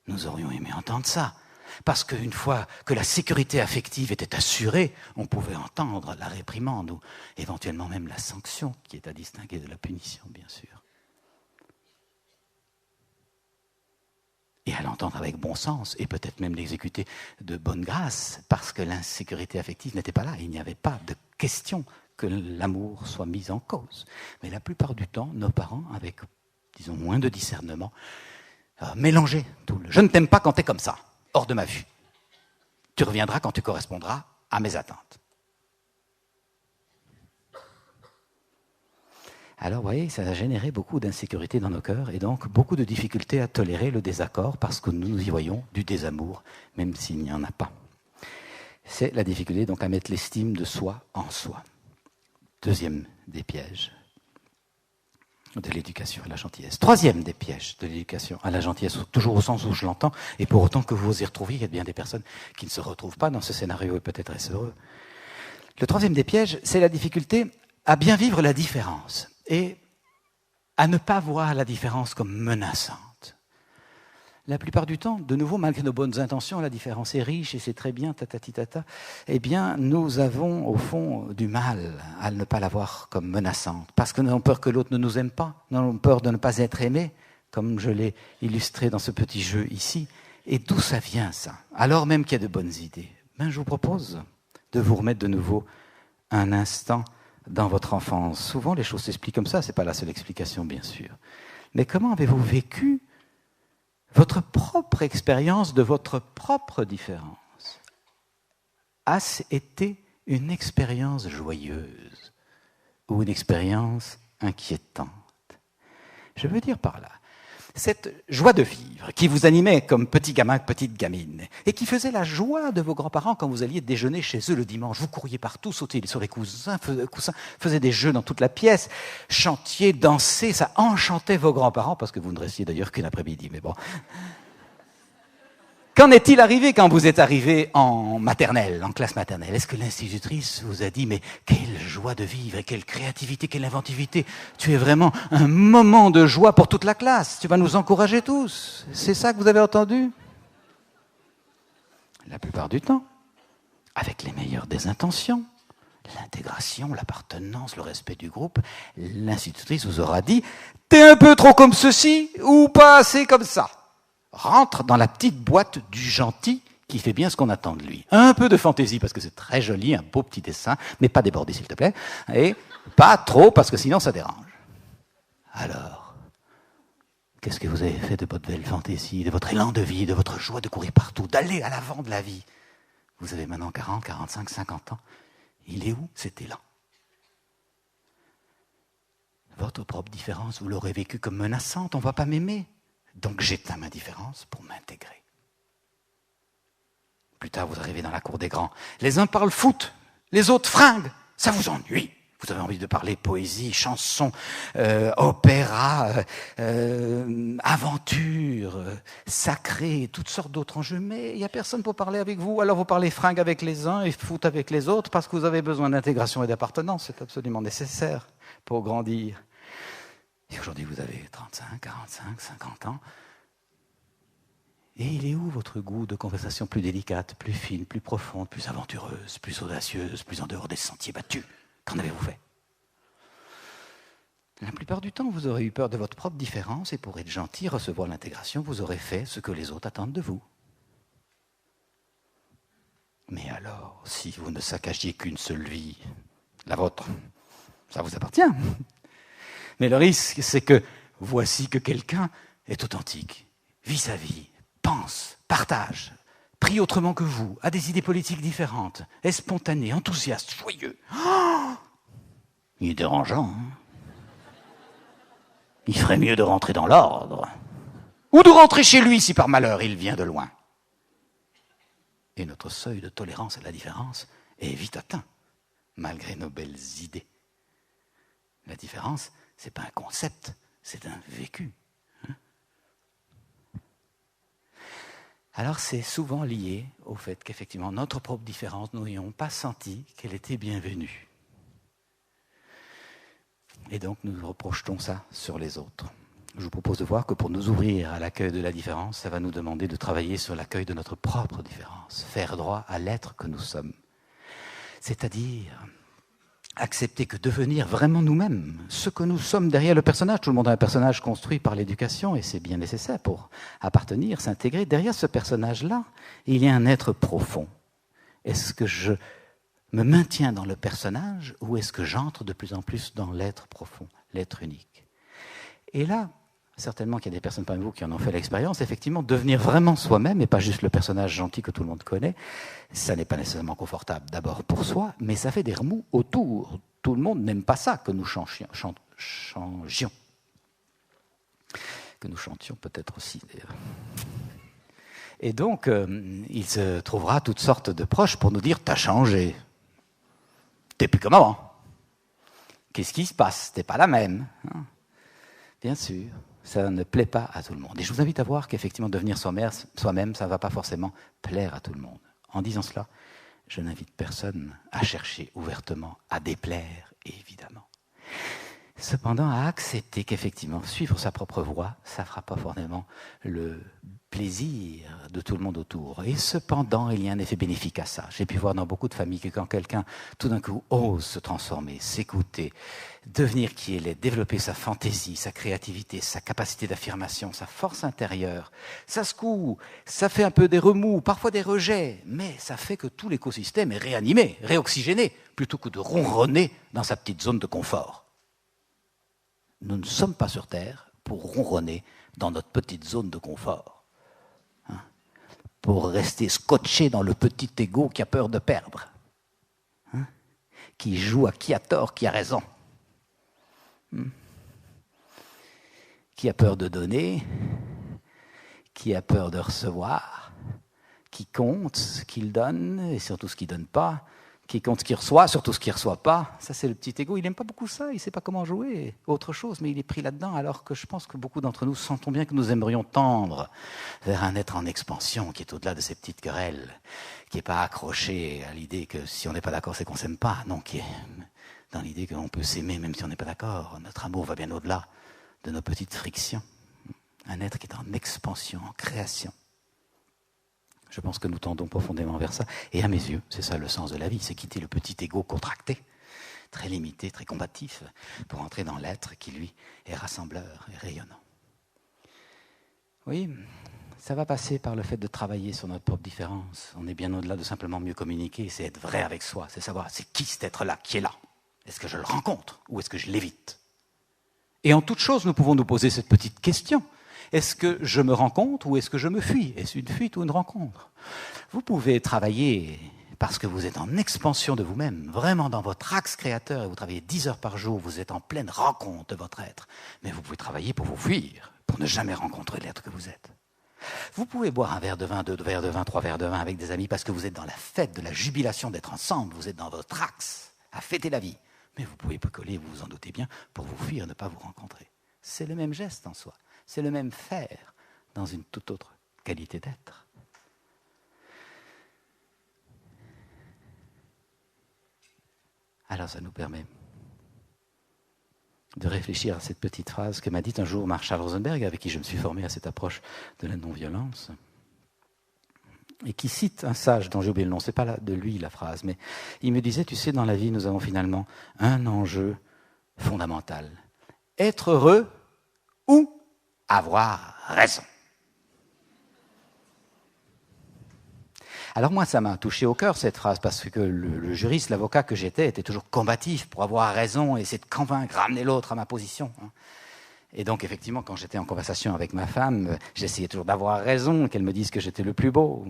Nous aurions aimé entendre ça. Parce qu'une fois que la sécurité affective était assurée, on pouvait entendre la réprimande ou éventuellement même la sanction, qui est à distinguer de la punition, bien sûr. Et à l'entendre avec bon sens, et peut-être même l'exécuter de bonne grâce, parce que l'insécurité affective n'était pas là. Il n'y avait pas de question que l'amour soit mis en cause. Mais la plupart du temps, nos parents, avec, disons, moins de discernement, mélangeaient tout le « je ne t'aime pas quand tu es comme ça, hors de ma vue. Tu reviendras quand tu correspondras à mes attentes. » Alors, vous voyez, ça a généré beaucoup d'insécurité dans nos cœurs et donc beaucoup de difficultés à tolérer le désaccord parce que nous y voyons du désamour, même s'il n'y en a pas. C'est la difficulté donc à mettre l'estime de soi en soi. Deuxième des pièges de l'éducation à la gentillesse. Troisième des pièges de l'éducation à la gentillesse, toujours au sens où je l'entends, et pour autant que vous vous y retrouviez, il y a bien des personnes qui ne se retrouvent pas dans ce scénario et peut-être est-ce heureux. Le troisième des pièges, c'est la difficulté à bien vivre la différence. Et à ne pas voir la différence comme menaçante. La plupart du temps, de nouveau, malgré nos bonnes intentions, la différence est riche et c'est très bien, tatati tata, eh bien, nous avons au fond du mal à ne pas la voir comme menaçante, parce que nous avons peur que l'autre ne nous aime pas, nous avons peur de ne pas être aimé, comme je l'ai illustré dans ce petit jeu ici. Et d'où ça vient, ça? Alors même qu'il y a de bonnes idées. Ben, je vous propose de vous remettre de nouveau un instant dans votre enfance. Souvent, les choses s'expliquent comme ça, ce n'est pas la seule explication, bien sûr. Mais comment avez-vous vécu votre propre expérience de votre propre différence? A-ce été une expérience joyeuse ou une expérience inquiétante? Je veux dire par là, cette joie de vivre qui vous animait comme petit gamin, petite gamine, et qui faisait la joie de vos grands-parents quand vous alliez déjeuner chez eux le dimanche. Vous couriez partout, sautiez sur les coussins, faisiez des jeux dans toute la pièce, chantiez, dansez, ça enchantait vos grands-parents, parce que vous ne restiez d'ailleurs qu'une après-midi, mais bon. Qu'en est-il arrivé quand vous êtes arrivé en maternelle, en classe maternelle? Est-ce que l'institutrice vous a dit « Mais quelle joie de vivre et quelle créativité, quelle inventivité! Tu es vraiment un moment de joie pour toute la classe. Tu vas nous encourager tous. » C'est ça que vous avez entendu? La plupart du temps, avec les meilleures des intentions, l'intégration, l'appartenance, le respect du groupe, l'institutrice vous aura dit « T'es un peu trop comme ceci ou pas assez comme ça. » Rentre dans la petite boîte du gentil qui fait bien ce qu'on attend de lui. Un peu de fantaisie parce que c'est très joli, un beau petit dessin, mais pas débordé s'il te plaît, et pas trop parce que sinon ça dérange. Alors, qu'est-ce que vous avez fait de votre belle fantaisie, de votre élan de vie, de votre joie de courir partout, d'aller à l'avant de la vie? Vous avez maintenant 40, 45, 50 ans. Il est où cet élan? Votre propre différence, vous l'aurez vécue comme menaçante, on ne va pas m'aimer. Donc j'éteins ma différence pour m'intégrer. Plus tard, vous arrivez dans la cour des grands. Les uns parlent foot, les autres fringues. Ça vous ennuie. Vous avez envie de parler poésie, chanson, opéra, aventure, sacré, toutes sortes d'autres enjeux, mais il n'y a personne pour parler avec vous. Alors vous parlez fringues avec les uns et foot avec les autres parce que vous avez besoin d'intégration et d'appartenance. C'est absolument nécessaire pour grandir. Et aujourd'hui, vous avez 35, 45, 50 ans. Et il est où votre goût de conversation plus délicate, plus fine, plus profonde, plus aventureuse, plus audacieuse, plus en dehors des sentiers battus? Qu'en avez-vous fait? La plupart du temps, vous aurez eu peur de votre propre différence et pour être gentil, recevoir l'intégration, vous aurez fait ce que les autres attendent de vous. Mais alors, si vous ne saccagiez qu'une seule vie, la vôtre, ça vous appartient. Mais le risque, c'est que voici que quelqu'un est authentique, vit sa vie, pense, partage, prie autrement que vous, a des idées politiques différentes, est spontané, enthousiaste, joyeux. Oh, il est dérangeant. Hein? Il ferait mieux de rentrer dans l'ordre. Ou de rentrer chez lui si par malheur il vient de loin. Et notre seuil de tolérance à la différence est vite atteint, malgré nos belles idées. La différence, ce n'est pas un concept, c'est un vécu. Alors c'est souvent lié au fait qu'effectivement, notre propre différence, nous n'ayons pas senti qu'elle était bienvenue. Et donc nous reprojetons ça sur les autres. Je vous propose de voir que pour nous ouvrir à l'accueil de la différence, ça va nous demander de travailler sur l'accueil de notre propre différence, faire droit à l'être que nous sommes. C'est-à-dire accepter que devenir vraiment nous-mêmes, ce que nous sommes derrière le personnage. Tout le monde a un personnage construit par l'éducation et c'est bien nécessaire pour appartenir, s'intégrer. Derrière ce personnage-là, il y a un être profond. Est-ce que je me maintiens dans le personnage ou est-ce que j'entre de plus en plus dans l'être profond, l'être unique? Et là, certainement qu'il y a des personnes parmi vous qui en ont fait l'expérience, effectivement, devenir vraiment soi-même et pas juste le personnage gentil que tout le monde connaît, ça n'est pas nécessairement confortable d'abord pour soi, mais ça fait des remous autour. Tout le monde n'aime pas ça que nous changions. Que nous chantions peut-être aussi, d'ailleurs. Et donc, il se trouvera toutes sortes de proches pour nous dire « t'as changé, t'es plus comme avant, qu'est-ce qui se passe, t'es pas la même hein ?» Bien sûr, ça ne plaît pas à tout le monde. Et je vous invite à voir qu'effectivement, devenir soi-même, ça ne va pas forcément plaire à tout le monde. En disant cela, je n'invite personne à chercher ouvertement à déplaire, évidemment. Cependant, à accepter qu'effectivement, suivre sa propre voie, ça ne fera pas forcément le plaisir de tout le monde autour. Et cependant, il y a un effet bénéfique à ça. J'ai pu voir dans beaucoup de familles que quand quelqu'un, tout d'un coup, ose se transformer, s'écouter, devenir qui il est, développer sa fantaisie, sa créativité, sa capacité d'affirmation, sa force intérieure, ça secoue, ça fait un peu des remous, parfois des rejets, mais ça fait que tout l'écosystème est réanimé, réoxygéné, plutôt que de ronronner dans sa petite zone de confort. Nous ne sommes pas sur Terre pour ronronner dans notre petite zone de confort, hein, pour rester scotché dans le petit ego qui a peur de perdre, hein, qui joue à qui a tort, qui a raison, qui a peur de donner, qui a peur de recevoir, qui compte ce qu'il donne et surtout ce qu'il ne donne pas, qui compte ce qu'il reçoit, surtout ce qu'il ne reçoit pas. Ça, c'est le petit ego. Il n'aime pas beaucoup ça, il ne sait pas comment jouer autre chose, mais il est pris là-dedans, alors que je pense que beaucoup d'entre nous sentons bien que nous aimerions tendre vers un être en expansion, qui est au-delà de ces petites querelles, qui n'est pas accroché à l'idée que si on n'est pas d'accord, c'est qu'on ne s'aime pas. Non, qui est dans l'idée qu'on peut s'aimer même si on n'est pas d'accord. Notre amour va bien au-delà de nos petites frictions. Un être qui est en expansion, en création. Je pense que nous tendons profondément vers ça. Et à mes yeux, c'est ça le sens de la vie, c'est quitter le petit ego contracté, très limité, très combatif, pour entrer dans l'être qui, lui, est rassembleur et rayonnant. Oui, ça va passer par le fait de travailler sur notre propre différence. On est bien au-delà de simplement mieux communiquer, c'est être vrai avec soi, c'est savoir c'est qui cet être-là, qui est là. Est-ce que je le rencontre ou est-ce que je l'évite? Et en toute chose, nous pouvons nous poser cette petite question. Est-ce que je me rencontre ou est-ce que je me fuis? Est-ce une fuite ou une rencontre? Vous pouvez travailler parce que vous êtes en expansion de vous-même, vraiment dans votre axe créateur, et vous travaillez 10 heures par jour, vous êtes en pleine rencontre de votre être. Mais vous pouvez travailler pour vous fuir, pour ne jamais rencontrer l'être que vous êtes. Vous pouvez boire un verre de vin, 2 verres de vin, 3 verres de vin avec des amis parce que vous êtes dans la fête de la jubilation d'être ensemble, vous êtes dans votre axe, à fêter la vie. Mais vous pouvez picoler, vous vous en doutez bien, pour vous fuir, ne pas vous rencontrer. C'est le même geste en soi, c'est le même faire dans une toute autre qualité d'être. Alors ça nous permet de réfléchir à cette petite phrase que m'a dite un jour Marshall Rosenberg, avec qui je me suis formé à cette approche de la non-violence, et qui cite un sage dont j'ai oublié le nom. C'est pas de lui la phrase, mais il me disait, tu sais, dans la vie, nous avons finalement un enjeu fondamental. Être heureux ou avoir raison. Alors moi, ça m'a touché au cœur, cette phrase, parce que le juriste, l'avocat que j'étais, était toujours combatif pour avoir raison et essayer de convaincre, ramener l'autre à ma position. Et donc, effectivement, quand j'étais en conversation avec ma femme, j'essayais toujours d'avoir raison, qu'elle me dise que j'étais le plus beau.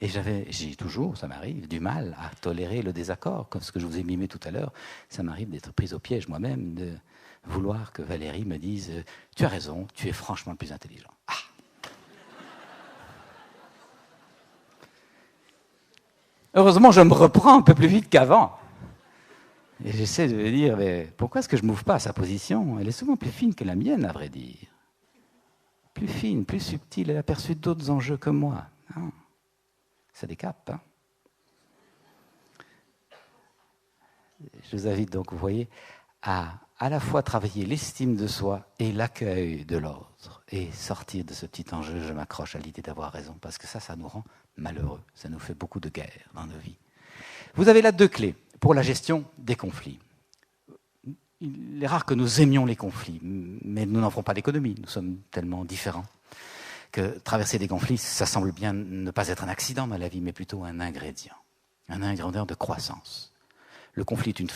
Et j'ai toujours, ça m'arrive, du mal à tolérer le désaccord, comme ce que je vous ai mimé tout à l'heure. Ça m'arrive d'être prise au piège moi-même, de vouloir que Valérie me dise « Tu as raison, tu es franchement le plus intelligent. » Heureusement, je me reprends un peu plus vite qu'avant. Et j'essaie de me dire, mais pourquoi est-ce que je ne m'ouvre pas à sa position? Elle est souvent plus fine que la mienne, à vrai dire. Plus fine, plus subtile, elle a perçu d'autres enjeux que moi. Non. Ça décape. Hein. Je vous invite donc, vous voyez, à la fois travailler l'estime de soi et l'accueil de l'autre. Et sortir de ce petit enjeu, je m'accroche à l'idée d'avoir raison, parce que ça nous rend malheureux. Ça nous fait beaucoup de guerre dans nos vies. Vous avez là 2 clés pour la gestion des conflits. Il est rare que nous aimions les conflits, mais nous n'en ferons pas d'économie. Nous sommes tellement différents que traverser des conflits, ça semble bien ne pas être un accident dans la vie, mais plutôt un ingrédient de croissance. Le conflit est une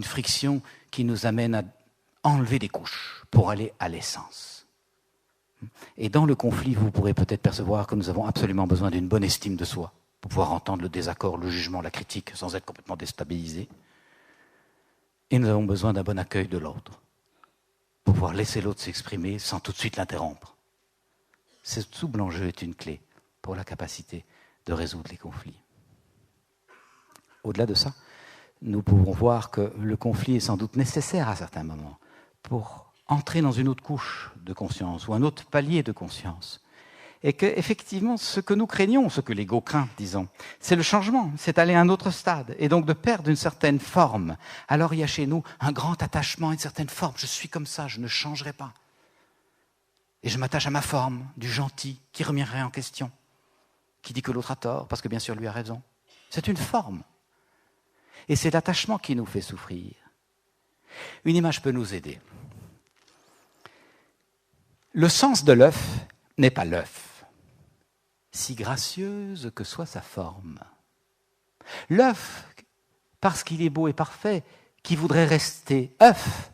friction qui nous amène à enlever des couches pour aller à l'essence. Et dans le conflit, vous pourrez peut-être percevoir que nous avons absolument besoin d'une bonne estime de soi pour pouvoir entendre le désaccord, le jugement, la critique, sans être complètement déstabilisés. Et nous avons besoin d'un bon accueil de l'autre pour pouvoir laisser l'autre s'exprimer sans tout de suite l'interrompre. Ce double enjeu est une clé pour la capacité de résoudre les conflits. Au-delà de ça, nous pouvons voir que le conflit est sans doute nécessaire à certains moments pour entrer dans une autre couche de conscience ou un autre palier de conscience. Et qu'effectivement, ce que nous craignons, ce que l'ego craint, disons, c'est le changement, c'est aller à un autre stade, et donc de perdre une certaine forme. Alors il y a chez nous un grand attachement à une certaine forme. Je suis comme ça, je ne changerai pas. Et je m'attache à ma forme, du gentil, qui remet rien en question, qui dit que l'autre a tort, parce que bien sûr lui a raison. C'est une forme. Et c'est l'attachement qui nous fait souffrir. Une image peut nous aider. Le sens de l'œuf n'est pas l'œuf, si gracieuse que soit sa forme. L'œuf, parce qu'il est beau et parfait, qui voudrait rester œuf,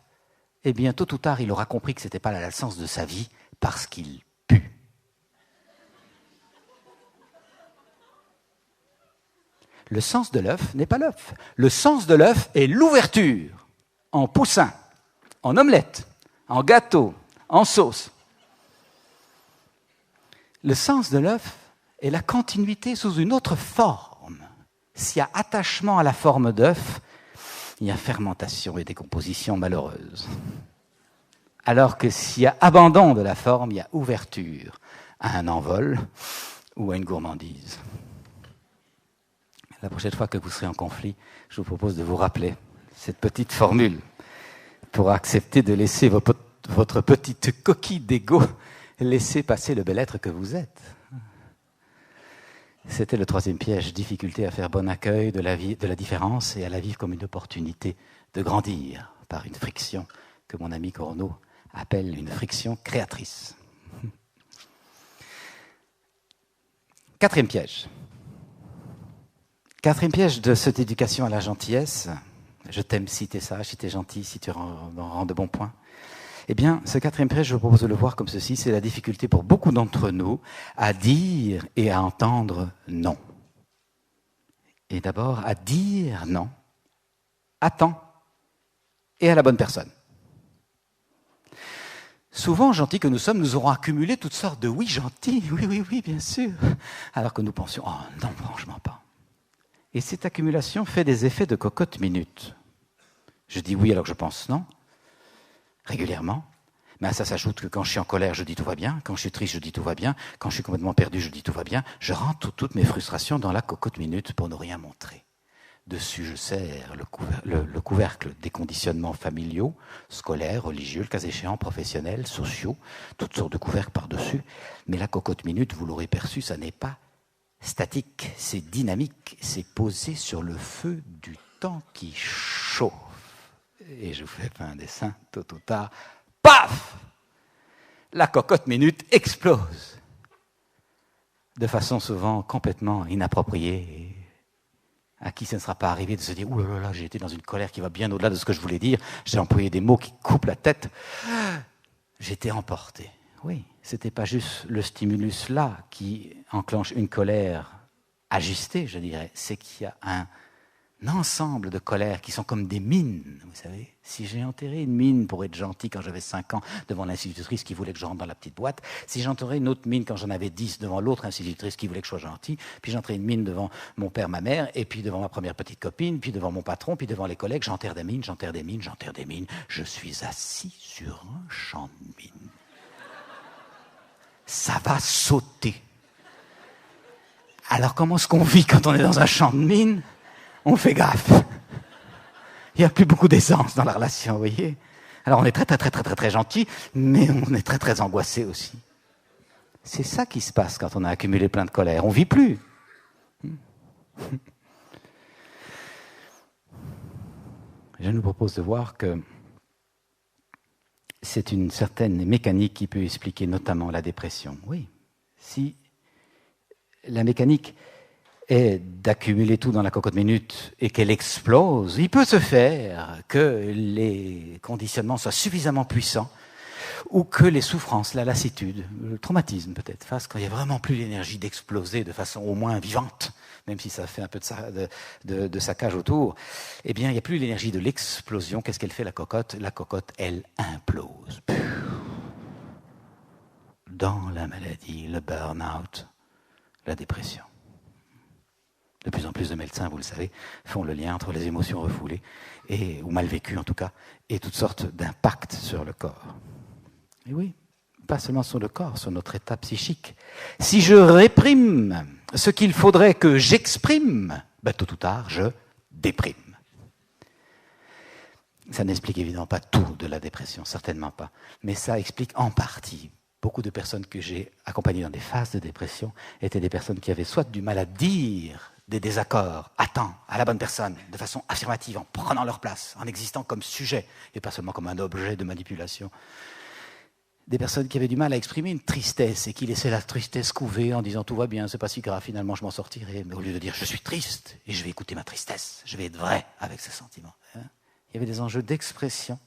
eh bien, tôt ou tard, il aura compris que ce n'était pas le sens de sa vie, parce qu'il pue. Le sens de l'œuf n'est pas l'œuf. Le sens de l'œuf est l'ouverture, en poussin, en omelette, en gâteau, en sauce. Le sens de l'œuf est la continuité sous une autre forme. S'il y a attachement à la forme d'œuf, il y a fermentation et décomposition malheureuse. Alors que s'il y a abandon de la forme, il y a ouverture à un envol ou à une gourmandise. La prochaine fois que vous serez en conflit, je vous propose de vous rappeler cette petite formule pour accepter de laisser votre petite coquille d'ego laisser passer le bel être que vous êtes. C'était le 3e piège, difficulté à faire bon accueil de la différence et à la vivre comme une opportunité de grandir par une friction que mon ami Corneau appelle une friction créatrice. 4e piège. 4e piège de cette éducation à la gentillesse. Je t'aime si t'es sage, si t'es gentil, si tu rends de bons points. Eh bien, ce 4e piège, je vous propose de le voir comme ceci, c'est la difficulté pour beaucoup d'entre nous à dire et à entendre non. Et d'abord, à dire non, à temps et à la bonne personne. Souvent, gentils que nous sommes, nous aurons accumulé toutes sortes de oui gentils, oui, bien sûr, alors que nous pensions, oh non, franchement pas. Et cette accumulation fait des effets de cocotte minute. Je dis oui alors que je pense non, régulièrement. Mais à ça s'ajoute que quand je suis en colère, je dis tout va bien. Quand je suis triste, je dis tout va bien. Quand je suis complètement perdu, je dis tout va bien. Je rentre toutes mes frustrations dans la cocotte minute pour ne rien montrer. Dessus, je serre le couvercle des conditionnements familiaux, scolaires, religieux, le cas échéant, professionnels, sociaux, toutes sortes de couvercles par-dessus. Mais la cocotte minute, vous l'aurez perçu, ça n'est pas statique, c'est dynamique, c'est posé sur le feu du temps qui chauffe. Et je vous fais pas un dessin, tôt ou tard, paf! La cocotte minute explose. De façon souvent complètement inappropriée. À qui ça ne sera pas arrivé de se dire « Ouh là là, j'ai été dans une colère qui va bien au-delà de ce que je voulais dire. J'ai employé des mots qui coupent la tête. J'étais emporté. » Oui, ce n'était pas juste le stimulus là qui enclenche une colère ajustée, je dirais. C'est qu'il y a un ensemble de colères qui sont comme des mines, vous savez. Si j'ai enterré une mine pour être gentil quand j'avais 5 ans devant l'institutrice qui voulait que je rentre dans la petite boîte, si j'enterrais une autre mine quand j'en avais 10 devant l'autre institutrice qui voulait que je sois gentil, puis j'enterrais une mine devant mon père, ma mère, et puis devant ma première petite copine, puis devant mon patron, puis devant les collègues, j'enterre des mines, j'enterre des mines, j'enterre des mines. Je suis assis sur un champ de mines. Ça va sauter. Alors comment est-ce qu'on vit quand on est dans un champ de mines ? On fait gaffe. Il n'y a plus beaucoup d'essence dans la relation, vous voyez. Alors on est très gentil, mais on est très angoissé aussi. C'est ça qui se passe quand on a accumulé plein de colère. On ne vit plus. Je nous propose de voir que c'est une certaine mécanique qui peut expliquer notamment la dépression. Oui, si la mécanique est d'accumuler tout dans la cocotte minute et qu'elle explose, il peut se faire que les conditionnements soient suffisamment puissants ou que les souffrances, la lassitude, le traumatisme peut-être, fassent quand il n'y a vraiment plus l'énergie d'exploser de façon au moins vivante, même si ça fait un peu de saccage autour, eh bien il n'y a plus l'énergie de l'explosion. Qu'est-ce qu'elle fait la cocotte ? La cocotte, elle implose. Dans la maladie, le burn-out, la dépression. De plus en plus de médecins, vous le savez, font le lien entre les émotions refoulées, ou mal vécues en tout cas, et toutes sortes d'impacts sur le corps. Et oui, pas seulement sur le corps, sur notre état psychique. Si je réprime ce qu'il faudrait que j'exprime, tôt ou tard, je déprime. Ça n'explique évidemment pas tout de la dépression, certainement pas, mais ça explique en partie. Beaucoup de personnes que j'ai accompagnées dans des phases de dépression étaient des personnes qui avaient soit du mal à dire des désaccords à temps, à la bonne personne, de façon affirmative, en prenant leur place, en existant comme sujet, et pas seulement comme un objet de manipulation. Des personnes qui avaient du mal à exprimer une tristesse et qui laissaient la tristesse couver en disant « tout va bien, c'est pas si grave, finalement je m'en sortirai ». Mais au lieu de dire « je suis triste et je vais écouter ma tristesse, je vais être vrai avec ce sentiment ». Il y avait des enjeux d'expression,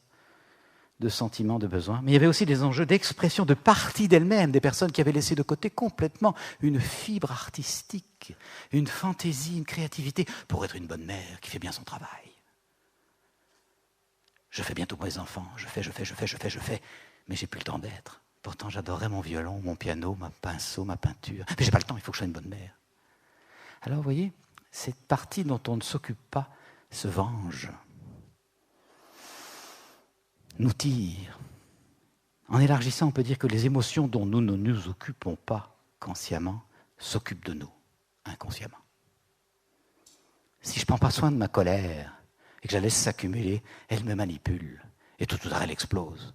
de sentiments, de besoins, mais il y avait aussi des enjeux d'expression de partie d'elles-mêmes, des personnes qui avaient laissé de côté complètement une fibre artistique, une fantaisie, une créativité, pour être une bonne mère qui fait bien son travail. Je fais bientôt mes enfants, je fais, mais j'ai plus le temps d'être. Pourtant, j'adorais mon violon, mon piano, ma pinceau, ma peinture. Mais j'ai pas le temps, il faut que je sois une bonne mère. Alors, vous voyez, cette partie dont on ne s'occupe pas se venge, nous tire. En élargissant, on peut dire que les émotions dont nous ne nous occupons pas consciemment s'occupent de nous, inconsciemment. Si je ne prends pas soin de ma colère et que je la laisse s'accumuler, elle me manipule et tout à l'heure elle explose.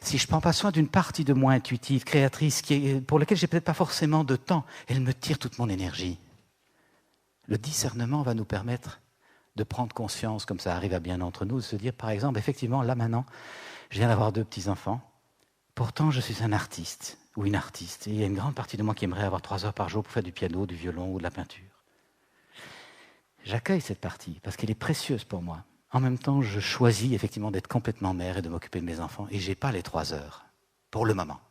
Si je ne prends pas soin d'une partie de moi intuitive, créatrice, pour laquelle je n'ai peut-être pas forcément de temps, elle me tire toute mon énergie. Le discernement va nous permettre de prendre conscience, comme ça arrive à bien d'entre nous, de se dire, par exemple, effectivement, là maintenant, je viens d'avoir 2 petits-enfants, pourtant je suis un artiste ou une artiste, et il y a une grande partie de moi qui aimerait avoir 3 heures par jour pour faire du piano, du violon ou de la peinture. J'accueille cette partie, parce qu'elle est précieuse pour moi. En même temps, je choisis effectivement d'être complètement mère et de m'occuper de mes enfants, et je n'ai pas les 3 heures, pour le moment.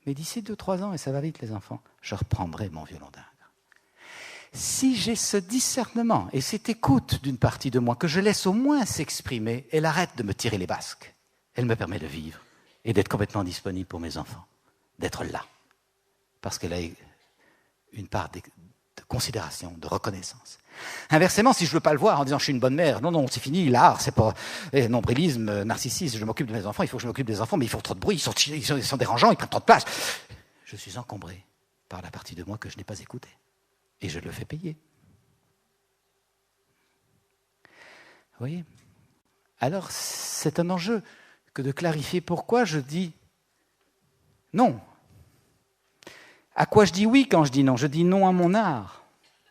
Mais d'ici 2-3 ans, et ça va vite les enfants, je reprendrai mon violon d'Ingres. Si j'ai ce discernement et cette écoute d'une partie de moi que je laisse au moins s'exprimer, elle arrête de me tirer les basques. Elle me permet de vivre et d'être complètement disponible pour mes enfants, d'être là. Parce qu'elle a une part de considération, de reconnaissance. Inversement, si je ne veux pas le voir en disant « je suis une bonne mère », non, c'est fini, l'art, c'est pas nombrilisme, narcissisme, je m'occupe de mes enfants, il faut que je m'occupe des enfants, mais ils font trop de bruit, ils sont dérangeants, ils prennent trop de place. Je suis encombré par la partie de moi que je n'ai pas écoutée. Et je le fais payer. Vous voyez ? Alors, c'est un enjeu que de clarifier pourquoi je dis non. À quoi je dis oui quand je dis non ? Je dis non à mon art,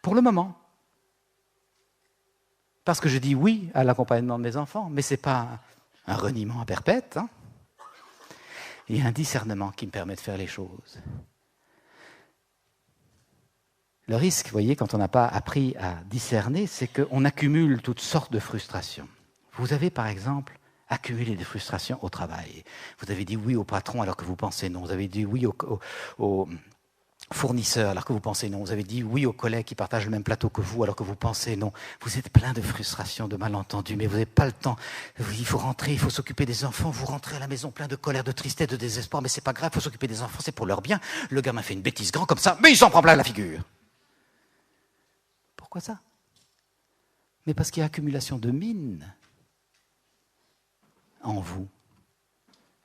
pour le moment. Parce que je dis oui à l'accompagnement de mes enfants, mais ce n'est pas un reniement à perpète. Hein. Il y a un discernement qui me permet de faire les choses. Le risque, vous voyez, quand on n'a pas appris à discerner, c'est qu'on accumule toutes sortes de frustrations. Vous avez, par exemple, accumulé des frustrations au travail. Vous avez dit oui au patron alors que vous pensez non. Vous avez dit oui au fournisseur alors que vous pensez non. Vous avez dit oui aux collègues qui partagent le même plateau que vous alors que vous pensez non. Vous êtes plein de frustrations, de malentendus, mais vous n'avez pas le temps. Il faut rentrer, il faut s'occuper des enfants. Vous rentrez à la maison plein de colère, de tristesse, de désespoir, mais c'est pas grave, il faut s'occuper des enfants, c'est pour leur bien. Le gamin fait une bêtise grande comme ça, mais il s'en prend plein la figure. Pourquoi ça ? Mais parce qu'il y a accumulation de mines en vous.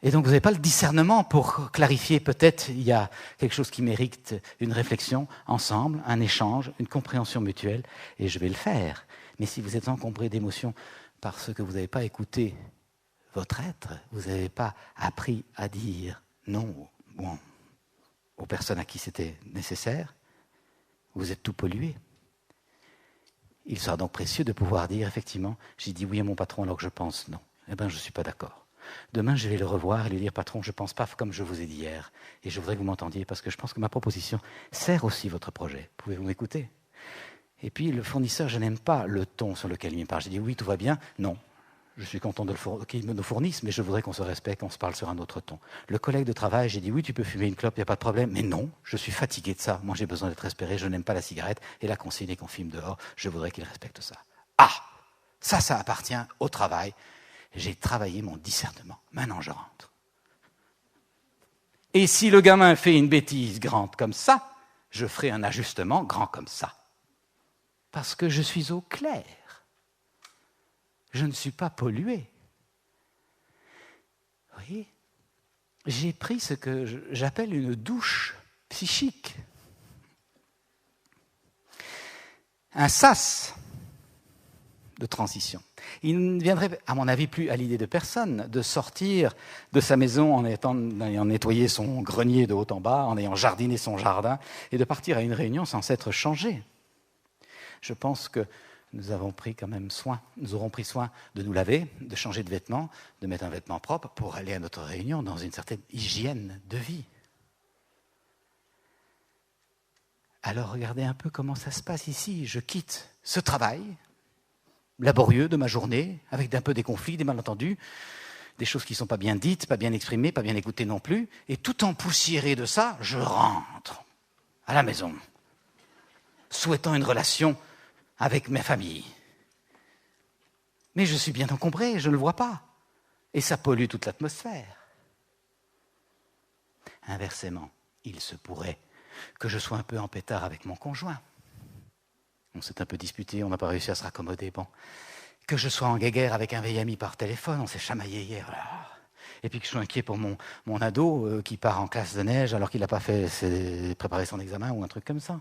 Et donc vous n'avez pas le discernement pour clarifier, peut-être il y a quelque chose qui mérite une réflexion ensemble, un échange, une compréhension mutuelle, et je vais le faire. Mais si vous êtes encombré d'émotions parce que vous n'avez pas écouté votre être, vous n'avez pas appris à dire non aux personnes à qui c'était nécessaire, vous êtes tout pollué. Il sera donc précieux de pouvoir dire, effectivement, j'ai dit oui à mon patron alors que je pense non. Eh bien, je ne suis pas d'accord. Demain, je vais le revoir et lui dire, patron, je ne pense pas comme je vous ai dit hier. Et je voudrais que vous m'entendiez parce que je pense que ma proposition sert aussi votre projet. Pouvez-vous m'écouter ? Et puis, le fournisseur, je n'aime pas le ton sur lequel il me parle. J'ai dit, oui, tout va bien. Non, je suis content qu'il me nous fournisse, mais je voudrais qu'on se respecte, qu'on se parle sur un autre ton. Le collègue de travail, j'ai dit, oui, tu peux fumer une clope, il n'y a pas de problème. Mais non, je suis fatigué de ça. Moi, j'ai besoin d'être respiré, je n'aime pas la cigarette. Et la consigne est qu'on fume dehors. Je voudrais qu'il respecte ça. Ah, ça appartient au travail. J'ai travaillé mon discernement. Maintenant, je rentre. Et si le gamin fait une bêtise grande comme ça, je ferai un ajustement grand comme ça. Parce que je suis au clair. Je ne suis pas pollué. Vous voyez ? J'ai pris ce que j'appelle une douche psychique. Un sas de transition. Il ne viendrait, à mon avis, plus à l'idée de personne de sortir de sa maison en ayant nettoyé son grenier de haut en bas, en ayant jardiné son jardin, et de partir à une réunion sans s'être changé. Je pense que nous aurons pris soin de nous laver, de changer de vêtements, de mettre un vêtement propre pour aller à notre réunion dans une certaine hygiène de vie. Alors regardez un peu comment ça se passe ici. Je quitte ce travail laborieux de ma journée, avec un peu des conflits, des malentendus, des choses qui ne sont pas bien dites, pas bien exprimées, pas bien écoutées non plus, et tout empoussiéré de ça, je rentre à la maison, souhaitant une relation avec ma famille. Mais je suis bien encombré, je ne le vois pas, et ça pollue toute l'atmosphère. Inversement, il se pourrait que je sois un peu en pétard avec mon conjoint. On s'est un peu disputé, on n'a pas réussi à se raccommoder. Bon. Que je sois en guéguerre avec un vieil ami par téléphone, on s'est chamaillé hier. Et puis que je sois inquiet pour mon ado qui part en classe de neige alors qu'il n'a pas préparé son examen ou un truc comme ça.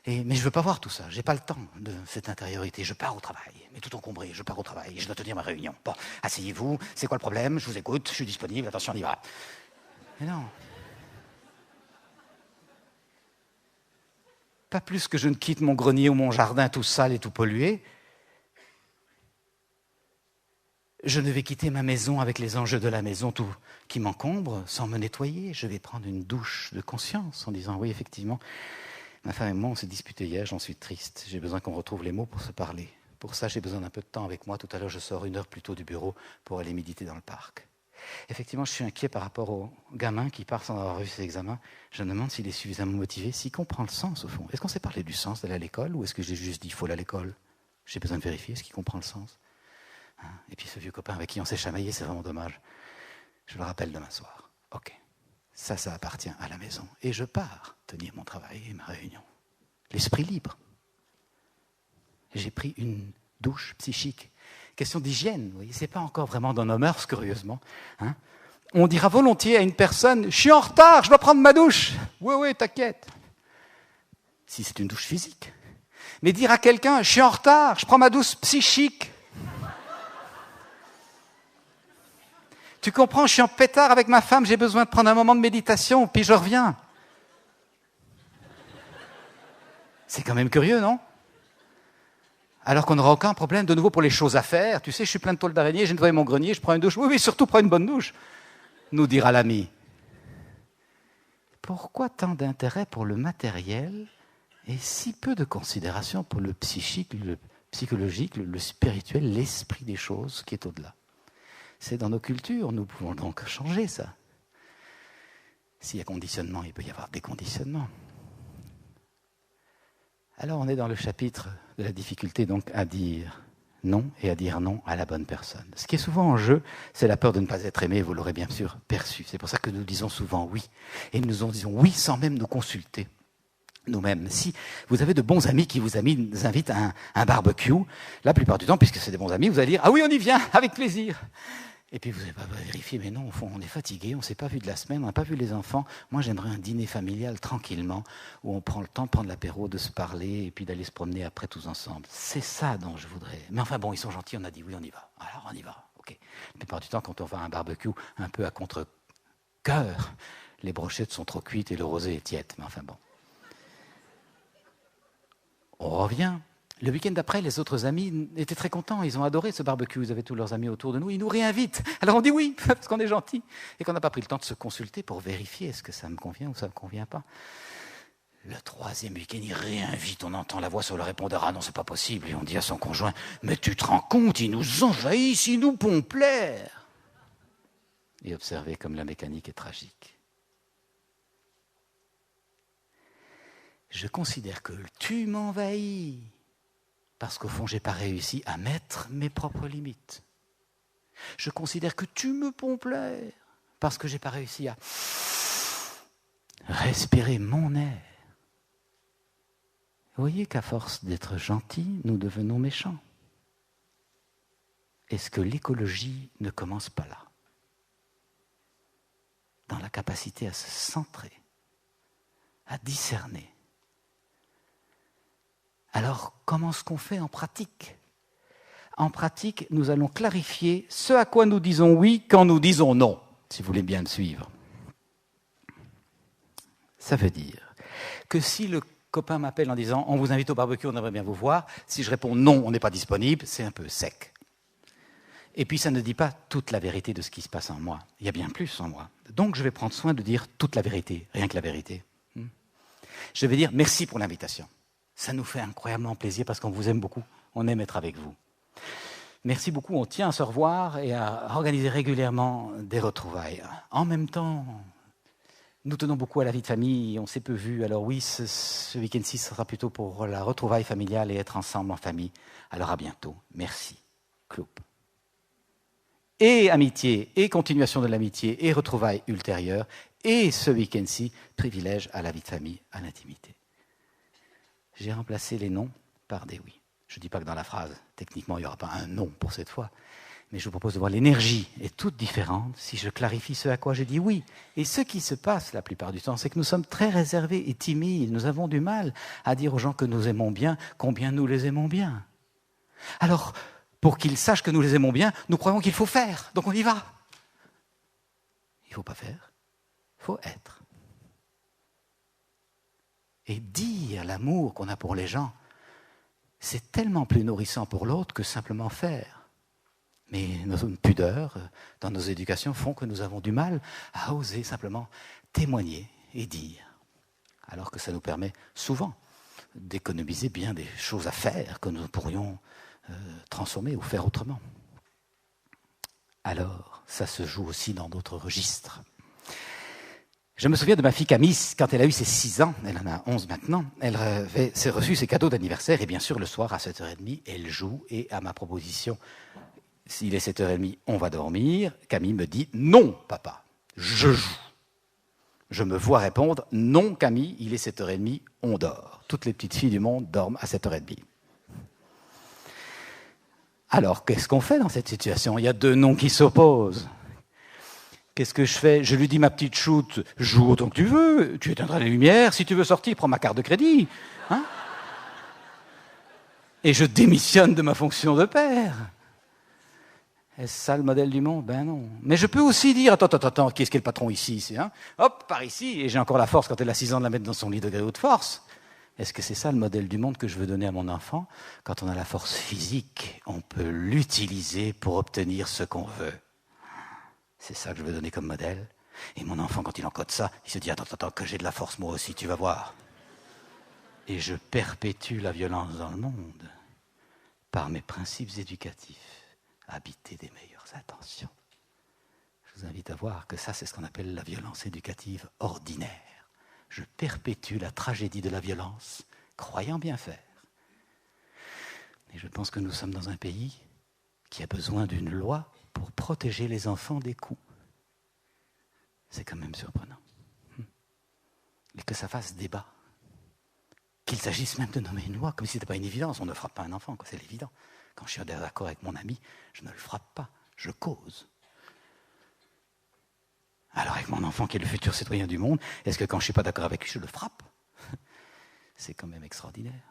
Mais je ne veux pas voir tout ça, je n'ai pas le temps de cette intériorité. Je pars au travail, mais tout encombré, je pars au travail, je dois tenir ma réunion. Bon, asseyez-vous, c'est quoi le problème ? Je vous écoute, je suis disponible, attention, on y va. Mais non. Pas plus que je ne quitte mon grenier ou mon jardin tout sale et tout pollué. Je ne vais quitter ma maison avec les enjeux de la maison tout qui m'encombrent sans me nettoyer. Je vais prendre une douche de conscience en disant oui, effectivement, ma femme et moi, on s'est disputé hier, j'en suis triste. J'ai besoin qu'on retrouve les mots pour se parler. Pour ça, j'ai besoin d'un peu de temps avec moi. Tout à l'heure, je sors 1 heure plus tôt du bureau pour aller méditer dans le parc. Effectivement, je suis inquiet par rapport au gamin qui part sans avoir réussi ses examens. Je me demande s'il est suffisamment motivé, s'il comprend le sens au fond. Est-ce qu'on s'est parlé du sens d'aller à l'école ou est-ce que j'ai juste dit il faut aller à l'école ? J'ai besoin de vérifier, est-ce qu'il comprend le sens ? Et puis ce vieux copain avec qui on s'est chamaillé, c'est vraiment dommage. Je le rappelle demain soir. Ok, ça appartient à la maison. Et je pars tenir mon travail et ma réunion. L'esprit libre. j'ai pris une douche psychique. Question d'hygiène, vous voyez, c'est pas encore vraiment dans nos mœurs, curieusement. Hein. On dira volontiers à une personne, je suis en retard, je dois prendre ma douche. Oui, t'inquiète. Si c'est une douche physique. Mais dire à quelqu'un, je suis en retard, je prends ma douche psychique. Tu comprends, je suis en pétard avec ma femme, j'ai besoin de prendre un moment de méditation, puis je reviens. C'est quand même curieux, non? Alors qu'on n'aura aucun problème de nouveau pour les choses à faire. Tu sais, je suis plein de toiles d'araignée, j'ai nettoyé mon grenier, je prends une douche. Oui, surtout prends une bonne douche, nous dira l'ami. Pourquoi tant d'intérêt pour le matériel et si peu de considération pour le psychique, le psychologique, le spirituel, l'esprit des choses qui est au-delà? C'est dans nos cultures, nous pouvons donc changer ça. S'il y a conditionnement, il peut y avoir déconditionnement. Alors on est dans le chapitre de la difficulté donc à dire non et à dire non à la bonne personne. Ce qui est souvent en jeu, c'est la peur de ne pas être aimé, vous l'aurez bien sûr perçu. C'est pour ça que nous disons souvent oui. Et nous en disons oui sans même nous consulter nous-mêmes. Si vous avez de bons amis qui vous invitent à un barbecue, la plupart du temps, puisque c'est des bons amis, vous allez dire « Ah oui, on y vient, avec plaisir !» Et puis vous n'avez pas vérifié, mais non, au fond, on est fatigué, on ne s'est pas vu de la semaine, on n'a pas vu les enfants. Moi, j'aimerais un dîner familial tranquillement, où on prend le temps de prendre l'apéro, de se parler, et puis d'aller se promener après tous ensemble. C'est ça dont je voudrais. Mais enfin bon, ils sont gentils, on a dit oui, on y va. Alors on y va, ok. La plupart du temps, quand on va à un barbecue un peu à contre-cœur, les brochettes sont trop cuites et le rosé est tiède. Mais enfin bon. On revient. Le week-end d'après, les autres amis étaient très contents. Ils ont adoré ce barbecue. Ils avaient tous leurs amis autour de nous. Ils nous réinvitent. Alors on dit oui, parce qu'on est gentil. Et qu'on n'a pas pris le temps de se consulter pour vérifier est-ce que ça me convient ou ça ne me convient pas. Le troisième week-end, ils réinvitent. On entend la voix sur le répondeur. Ah non, c'est pas possible. Et on dit à son conjoint, mais tu te rends compte, ils nous envahissent, ils nous font plaire. Et observez comme la mécanique est tragique. Je considère que tu m'envahis. Parce qu'au fond, je n'ai pas réussi à mettre mes propres limites. Je considère que tu me peux plaire parce que je n'ai pas réussi à respirer mon air. Vous voyez qu'à force d'être gentils, nous devenons méchants. Est-ce que l'écologie ne commence pas là? Dans la capacité à se centrer, à discerner. Alors, comment est-ce qu'on fait en pratique? En pratique, nous allons clarifier ce à quoi nous disons oui quand nous disons non, si vous voulez bien me suivre. Ça veut dire que si le copain m'appelle en disant « on vous invite au barbecue, on aimerait bien vous voir », si je réponds « non, on n'est pas disponible », c'est un peu sec. Et puis ça ne dit pas toute la vérité de ce qui se passe en moi. Il y a bien plus en moi. Donc je vais prendre soin de dire toute la vérité, rien que la vérité. Je vais dire « merci pour l'invitation ». Ça nous fait incroyablement plaisir parce qu'on vous aime beaucoup. On aime être avec vous. Merci beaucoup. On tient à se revoir et à organiser régulièrement des retrouvailles. En même temps, nous tenons beaucoup à la vie de famille. On s'est peu vus. Alors oui, ce week-end-ci sera plutôt pour la retrouvaille familiale et être ensemble en famille. Alors à bientôt. Merci. Cloup. Et amitié, et continuation de l'amitié, et retrouvailles ultérieures. Et ce week-end-ci, privilège à la vie de famille, à l'intimité. J'ai remplacé les noms par des oui. Je ne dis pas que dans la phrase, techniquement, il n'y aura pas un non pour cette fois, mais je vous propose de voir l'énergie est toute différente si je clarifie ce à quoi je dis oui. Et ce qui se passe la plupart du temps, c'est que nous sommes très réservés et timides. Nous avons du mal à dire aux gens que nous aimons bien, combien nous les aimons bien. Alors, pour qu'ils sachent que nous les aimons bien, nous croyons qu'il faut faire, donc on y va. Il ne faut pas faire, il faut être. Et dire l'amour qu'on a pour les gens, c'est tellement plus nourrissant pour l'autre que simplement faire. Mais nos pudeurs, dans nos éducations, font que nous avons du mal à oser simplement témoigner et dire. Alors que ça nous permet souvent d'économiser bien des choses à faire que nous pourrions transformer ou faire autrement. Alors, ça se joue aussi dans d'autres registres. Je me souviens de ma fille Camille, quand elle a eu ses 6 ans, elle en a 11 maintenant, elle avait reçu ses cadeaux d'anniversaire et bien sûr le soir à 7h30, elle joue et à ma proposition, s'il est 7h30, on va dormir, Camille me dit « Non papa, je joue ». Je me vois répondre « Non Camille, il est 7h30, on dort ». Toutes les petites filles du monde dorment à 7h30. Alors, qu'est-ce qu'on fait dans cette situation? Il y a deux noms qui s'opposent. Qu'est-ce que je fais? Je lui dis, ma petite choute, joue autant que tu veux, tu éteindras les lumières, si tu veux sortir, prends ma carte de crédit. Hein? Et je démissionne de ma fonction de père. Est-ce ça le modèle du monde? Ben non. Mais je peux aussi dire, attends, qui est-ce qui est le patron ici, hein? Hop, par ici, et j'ai encore la force quand elle a 6 ans de la mettre dans son lit de gré haute force. Est-ce que c'est ça le modèle du monde que je veux donner à mon enfant? Quand on a la force physique, on peut l'utiliser pour obtenir ce qu'on veut. C'est ça que je veux donner comme modèle. Et mon enfant, quand il encode ça, il se dit, attends, que j'ai de la force moi aussi, tu vas voir. Et je perpétue la violence dans le monde par mes principes éducatifs. Habiter des meilleures intentions. Je vous invite à voir que ça, c'est ce qu'on appelle la violence éducative ordinaire. Je perpétue la tragédie de la violence, croyant bien faire. Et je pense que nous sommes dans un pays qui a besoin d'une loi pour protéger les enfants des coups. C'est quand même surprenant. Et que ça fasse débat. Qu'il s'agisse même de nommer une loi, comme si ce n'était pas une évidence. On ne frappe pas un enfant, c'est l'évident. Quand je suis en désaccord avec mon ami, je ne le frappe pas, je cause. Alors avec mon enfant qui est le futur citoyen du monde, est-ce que quand je ne suis pas d'accord avec lui, je le frappe? C'est quand même extraordinaire.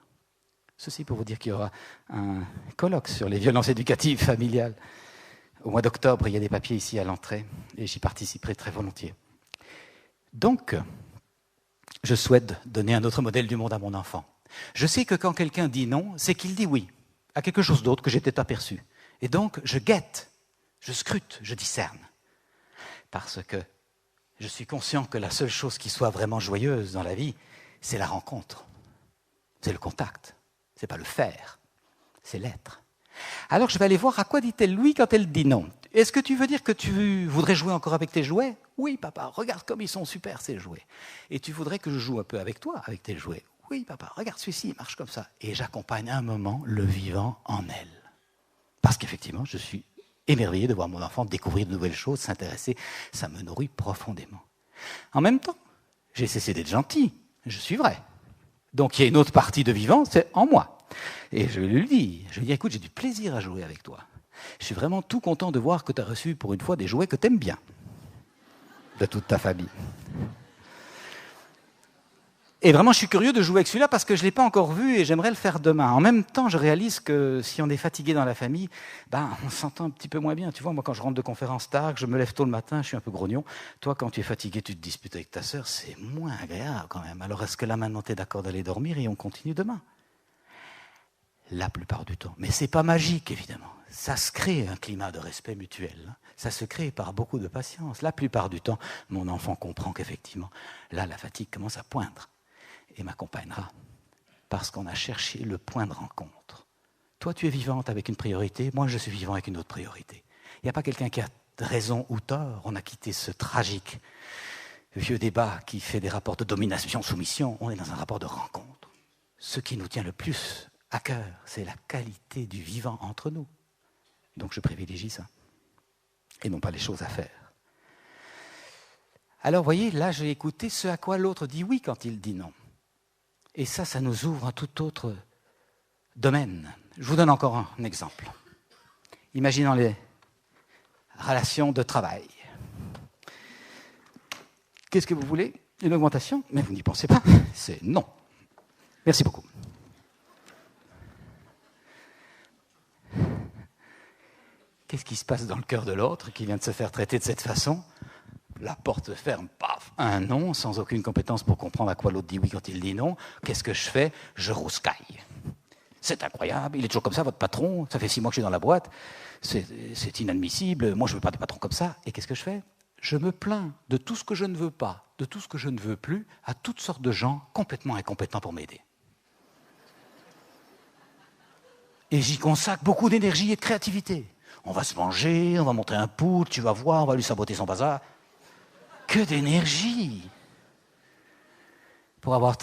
Ceci pour vous dire qu'il y aura un colloque sur les violences éducatives familiales. Au mois d'octobre, il y a des papiers ici à l'entrée, et j'y participerai très volontiers. Donc, je souhaite donner un autre modèle du monde à mon enfant. Je sais que quand quelqu'un dit non, c'est qu'il dit oui à quelque chose d'autre que j'ai peut-être aperçu. Et donc, je guette, je scrute, je discerne. Parce que je suis conscient que la seule chose qui soit vraiment joyeuse dans la vie, c'est la rencontre. C'est le contact. C'est pas le faire, c'est l'être. Alors, je vais aller voir à quoi dit-elle oui quand elle dit non. Est-ce que tu veux dire que tu voudrais jouer encore avec tes jouets? Oui, papa, regarde comme ils sont super, ces jouets. Et tu voudrais que je joue un peu avec toi, avec tes jouets? Oui, papa, regarde celui-ci, il marche comme ça. Et j'accompagne un moment le vivant en elle. Parce qu'effectivement, je suis émerveillé de voir mon enfant découvrir de nouvelles choses, s'intéresser. Ça me nourrit profondément. En même temps, j'ai cessé d'être gentil. Je suis vrai. Donc, il y a une autre partie de vivant, c'est en moi. Et je lui dis, écoute, j'ai du plaisir à jouer avec toi. Je suis vraiment tout content de voir que tu as reçu pour une fois des jouets que tu aimes bien. De toute ta famille. Et vraiment, je suis curieux de jouer avec celui-là parce que je ne l'ai pas encore vu et j'aimerais le faire demain. En même temps, je réalise que si on est fatigué dans la famille, on s'entend un petit peu moins bien. Tu vois, moi, quand je rentre de conférence tard, que je me lève tôt le matin, je suis un peu grognon. Toi, quand tu es fatigué, tu te disputes avec ta sœur, c'est moins agréable quand même. Alors, est-ce que là, maintenant, tu es d'accord d'aller dormir et on continue demain? La plupart du temps. Mais ce n'est pas magique, évidemment. Ça se crée un climat de respect mutuel. Ça se crée par beaucoup de patience. La plupart du temps, mon enfant comprend qu'effectivement, là, la fatigue commence à poindre. Et m'accompagnera, parce qu'on a cherché le point de rencontre. Toi, tu es vivante avec une priorité, moi, je suis vivant avec une autre priorité. Il n'y a pas quelqu'un qui a raison ou tort. On a quitté ce tragique vieux débat qui fait des rapports de domination-soumission. On est dans un rapport de rencontre. Ce qui nous tient le plus à cœur, c'est la qualité du vivant entre nous. Donc, je privilégie ça, et non pas les choses à faire. Alors, vous voyez, là, j'ai écouté ce à quoi l'autre dit oui quand il dit non. Et ça nous ouvre un tout autre domaine. Je vous donne encore un exemple. Imaginons les relations de travail. Qu'est-ce que vous voulez? Une augmentation? Mais vous n'y pensez pas. C'est non. Merci beaucoup. Qu'est-ce qui se passe dans le cœur de l'autre qui vient de se faire traiter de cette façon? La porte se ferme, paf, un non, sans aucune compétence pour comprendre à quoi l'autre dit oui quand il dit non. Qu'est-ce que je fais? Je rouscaille. C'est incroyable, il est toujours comme ça, votre patron, ça fait 6 mois que je suis dans la boîte, c'est inadmissible, moi je ne veux pas de patron comme ça. Et qu'est-ce que je fais? Je me plains de tout ce que je ne veux pas, de tout ce que je ne veux plus, à toutes sortes de gens complètement incompétents pour m'aider. Et j'y consacre beaucoup d'énergie et de créativité. On va se manger, on va monter un pool, tu vas voir, on va lui saboter son bazar. Que d'énergie! Pour avoir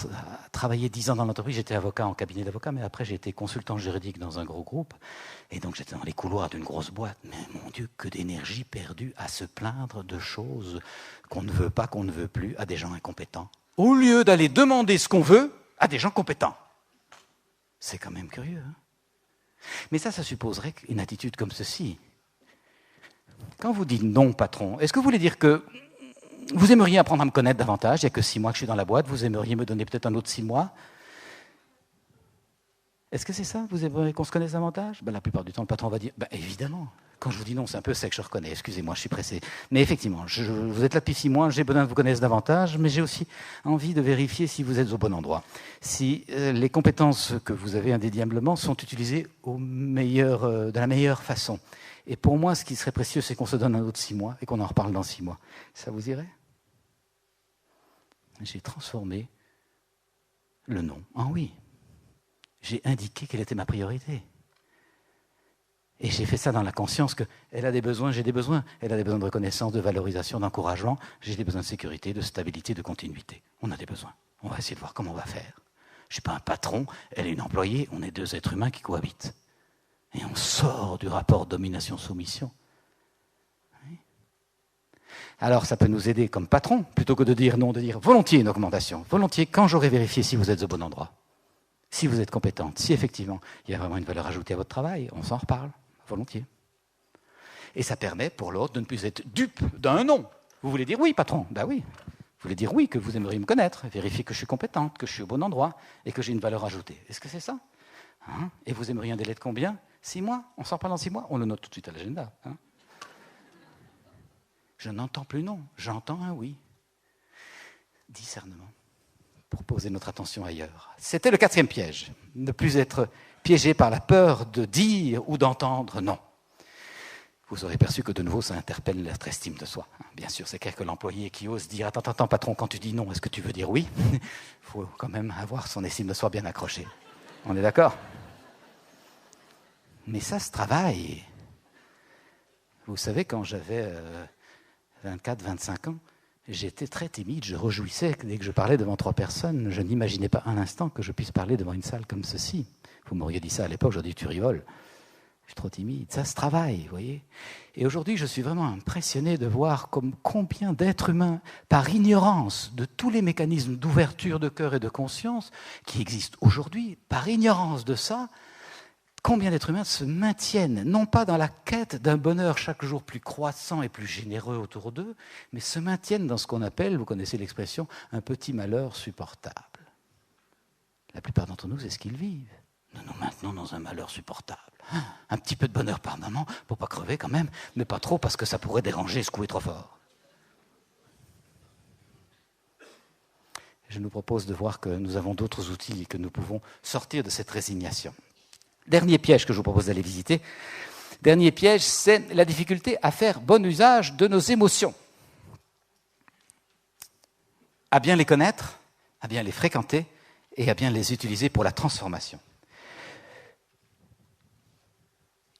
travaillé 10 ans dans l'entreprise, j'étais avocat en cabinet d'avocat, mais après j'ai été consultant juridique dans un gros groupe, et donc j'étais dans les couloirs d'une grosse boîte. Mais mon Dieu, que d'énergie perdue à se plaindre de choses qu'on ne veut pas, qu'on ne veut plus, à des gens incompétents, au lieu d'aller demander ce qu'on veut à des gens compétents. C'est quand même curieux, hein? Mais ça supposerait une attitude comme ceci. Quand vous dites non, patron, est-ce que vous voulez dire que vous aimeriez apprendre à me connaître davantage? Il n'y a que 6 mois que je suis dans la boîte, vous aimeriez me donner peut-être un autre 6 mois? Est-ce que c'est ça? Vous aimeriez qu'on se connaisse davantage? La plupart du temps, le patron va dire évidemment. Quand je vous dis non, c'est un peu sec, je reconnais, excusez-moi, je suis pressé. Mais effectivement, vous êtes là depuis 6 mois, j'ai besoin de vous connaître davantage, mais j'ai aussi envie de vérifier si vous êtes au bon endroit. Si les compétences que vous avez indéniablement sont utilisées de la meilleure façon. Et pour moi, ce qui serait précieux, c'est qu'on se donne un autre 6 mois et qu'on en reparle dans 6 mois. Ça vous irait? J'ai transformé le non en oui. J'ai indiqué quelle était ma priorité. Et j'ai fait ça dans la conscience qu'elle a des besoins, j'ai des besoins. Elle a des besoins de reconnaissance, de valorisation, d'encouragement. J'ai des besoins de sécurité, de stabilité, de continuité. On a des besoins. On va essayer de voir comment on va faire. Je ne suis pas un patron, elle est une employée, on est 2 êtres humains qui cohabitent. Et on sort du rapport domination-soumission. Oui. Alors ça peut nous aider comme patron, plutôt que de dire non, de dire volontiers une augmentation. Volontiers quand j'aurai vérifié si vous êtes au bon endroit. Si vous êtes compétente, si effectivement il y a vraiment une valeur ajoutée à votre travail, on s'en reparle. Volontiers. Et ça permet pour l'autre de ne plus être dupe d'un non. Vous voulez dire oui, patron? Ben oui. Vous voulez dire oui, que vous aimeriez me connaître, vérifier que je suis compétente, que je suis au bon endroit et que j'ai une valeur ajoutée. Est-ce que c'est ça? Et vous aimeriez un délai de combien? 6 mois? On s'en parle dans 6 mois? On le note tout de suite à l'agenda. Je n'entends plus non, j'entends un oui. Discernement. Pour poser notre attention ailleurs. C'était le 4e piège. Ne plus être piégé par la peur de dire ou d'entendre non. Vous aurez perçu que de nouveau, ça interpelle notre estime de soi. Bien sûr, c'est clair que l'employé qui ose dire « Attends, patron, quand tu dis non, est-ce que tu veux dire oui ?» Il faut quand même avoir son estime de soi bien accrochée. On est d'accord? Mais ça se travaille. Vous savez, quand j'avais 24, 25 ans, j'étais très timide, je réjouissais dès que je parlais devant 3 personnes. Je n'imaginais pas un instant que je puisse parler devant une salle comme ceci. Vous m'auriez dit ça à l'époque, j'aurais dit tu rigoles. Je suis trop timide. Ça se travaille, vous voyez. Et aujourd'hui, je suis vraiment impressionné de voir combien d'êtres humains, par ignorance de tous les mécanismes d'ouverture de cœur et de conscience qui existent aujourd'hui, par ignorance de ça, combien d'êtres humains se maintiennent, non pas dans la quête d'un bonheur chaque jour plus croissant et plus généreux autour d'eux, mais se maintiennent dans ce qu'on appelle, vous connaissez l'expression, un petit malheur supportable. La plupart d'entre nous, c'est ce qu'ils vivent. Nous nous maintenons dans un malheur supportable. Un petit peu de bonheur par moment, pour ne pas crever quand même, mais pas trop parce que ça pourrait déranger, secouer trop fort. Je nous propose de voir que nous avons d'autres outils et que nous pouvons sortir de cette résignation. Dernier piège que je vous propose d'aller visiter. Dernier piège, c'est la difficulté à faire bon usage de nos émotions. À bien les connaître, à bien les fréquenter et à bien les utiliser pour la transformation.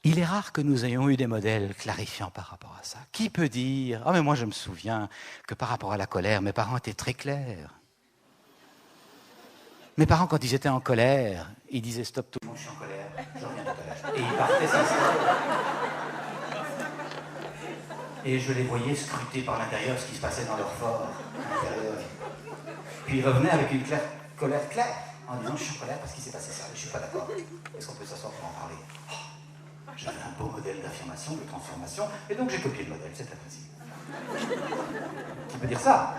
Il est rare que nous ayons eu des modèles clarifiants par rapport à ça. Qui peut dire « Ah, mais moi je me souviens que par rapport à la colère, mes parents étaient très clairs. Mes parents, quand ils étaient en colère, ils disaient « Stop, tout le monde, je suis en colère, je reviens tout à l'heure. » Et ils partaient s'installer. Et je les voyais scruter par l'intérieur ce qui se passait dans leur fort. Puis ils revenaient avec une colère claire, en disant « Je suis en colère parce qu'il s'est passé ça, je ne suis pas d'accord. Est-ce qu'on peut s'asseoir pour en parler ?» J'avais un beau modèle d'affirmation, de transformation, et donc j'ai copié le modèle, c'est facile. Qui peut dire ça?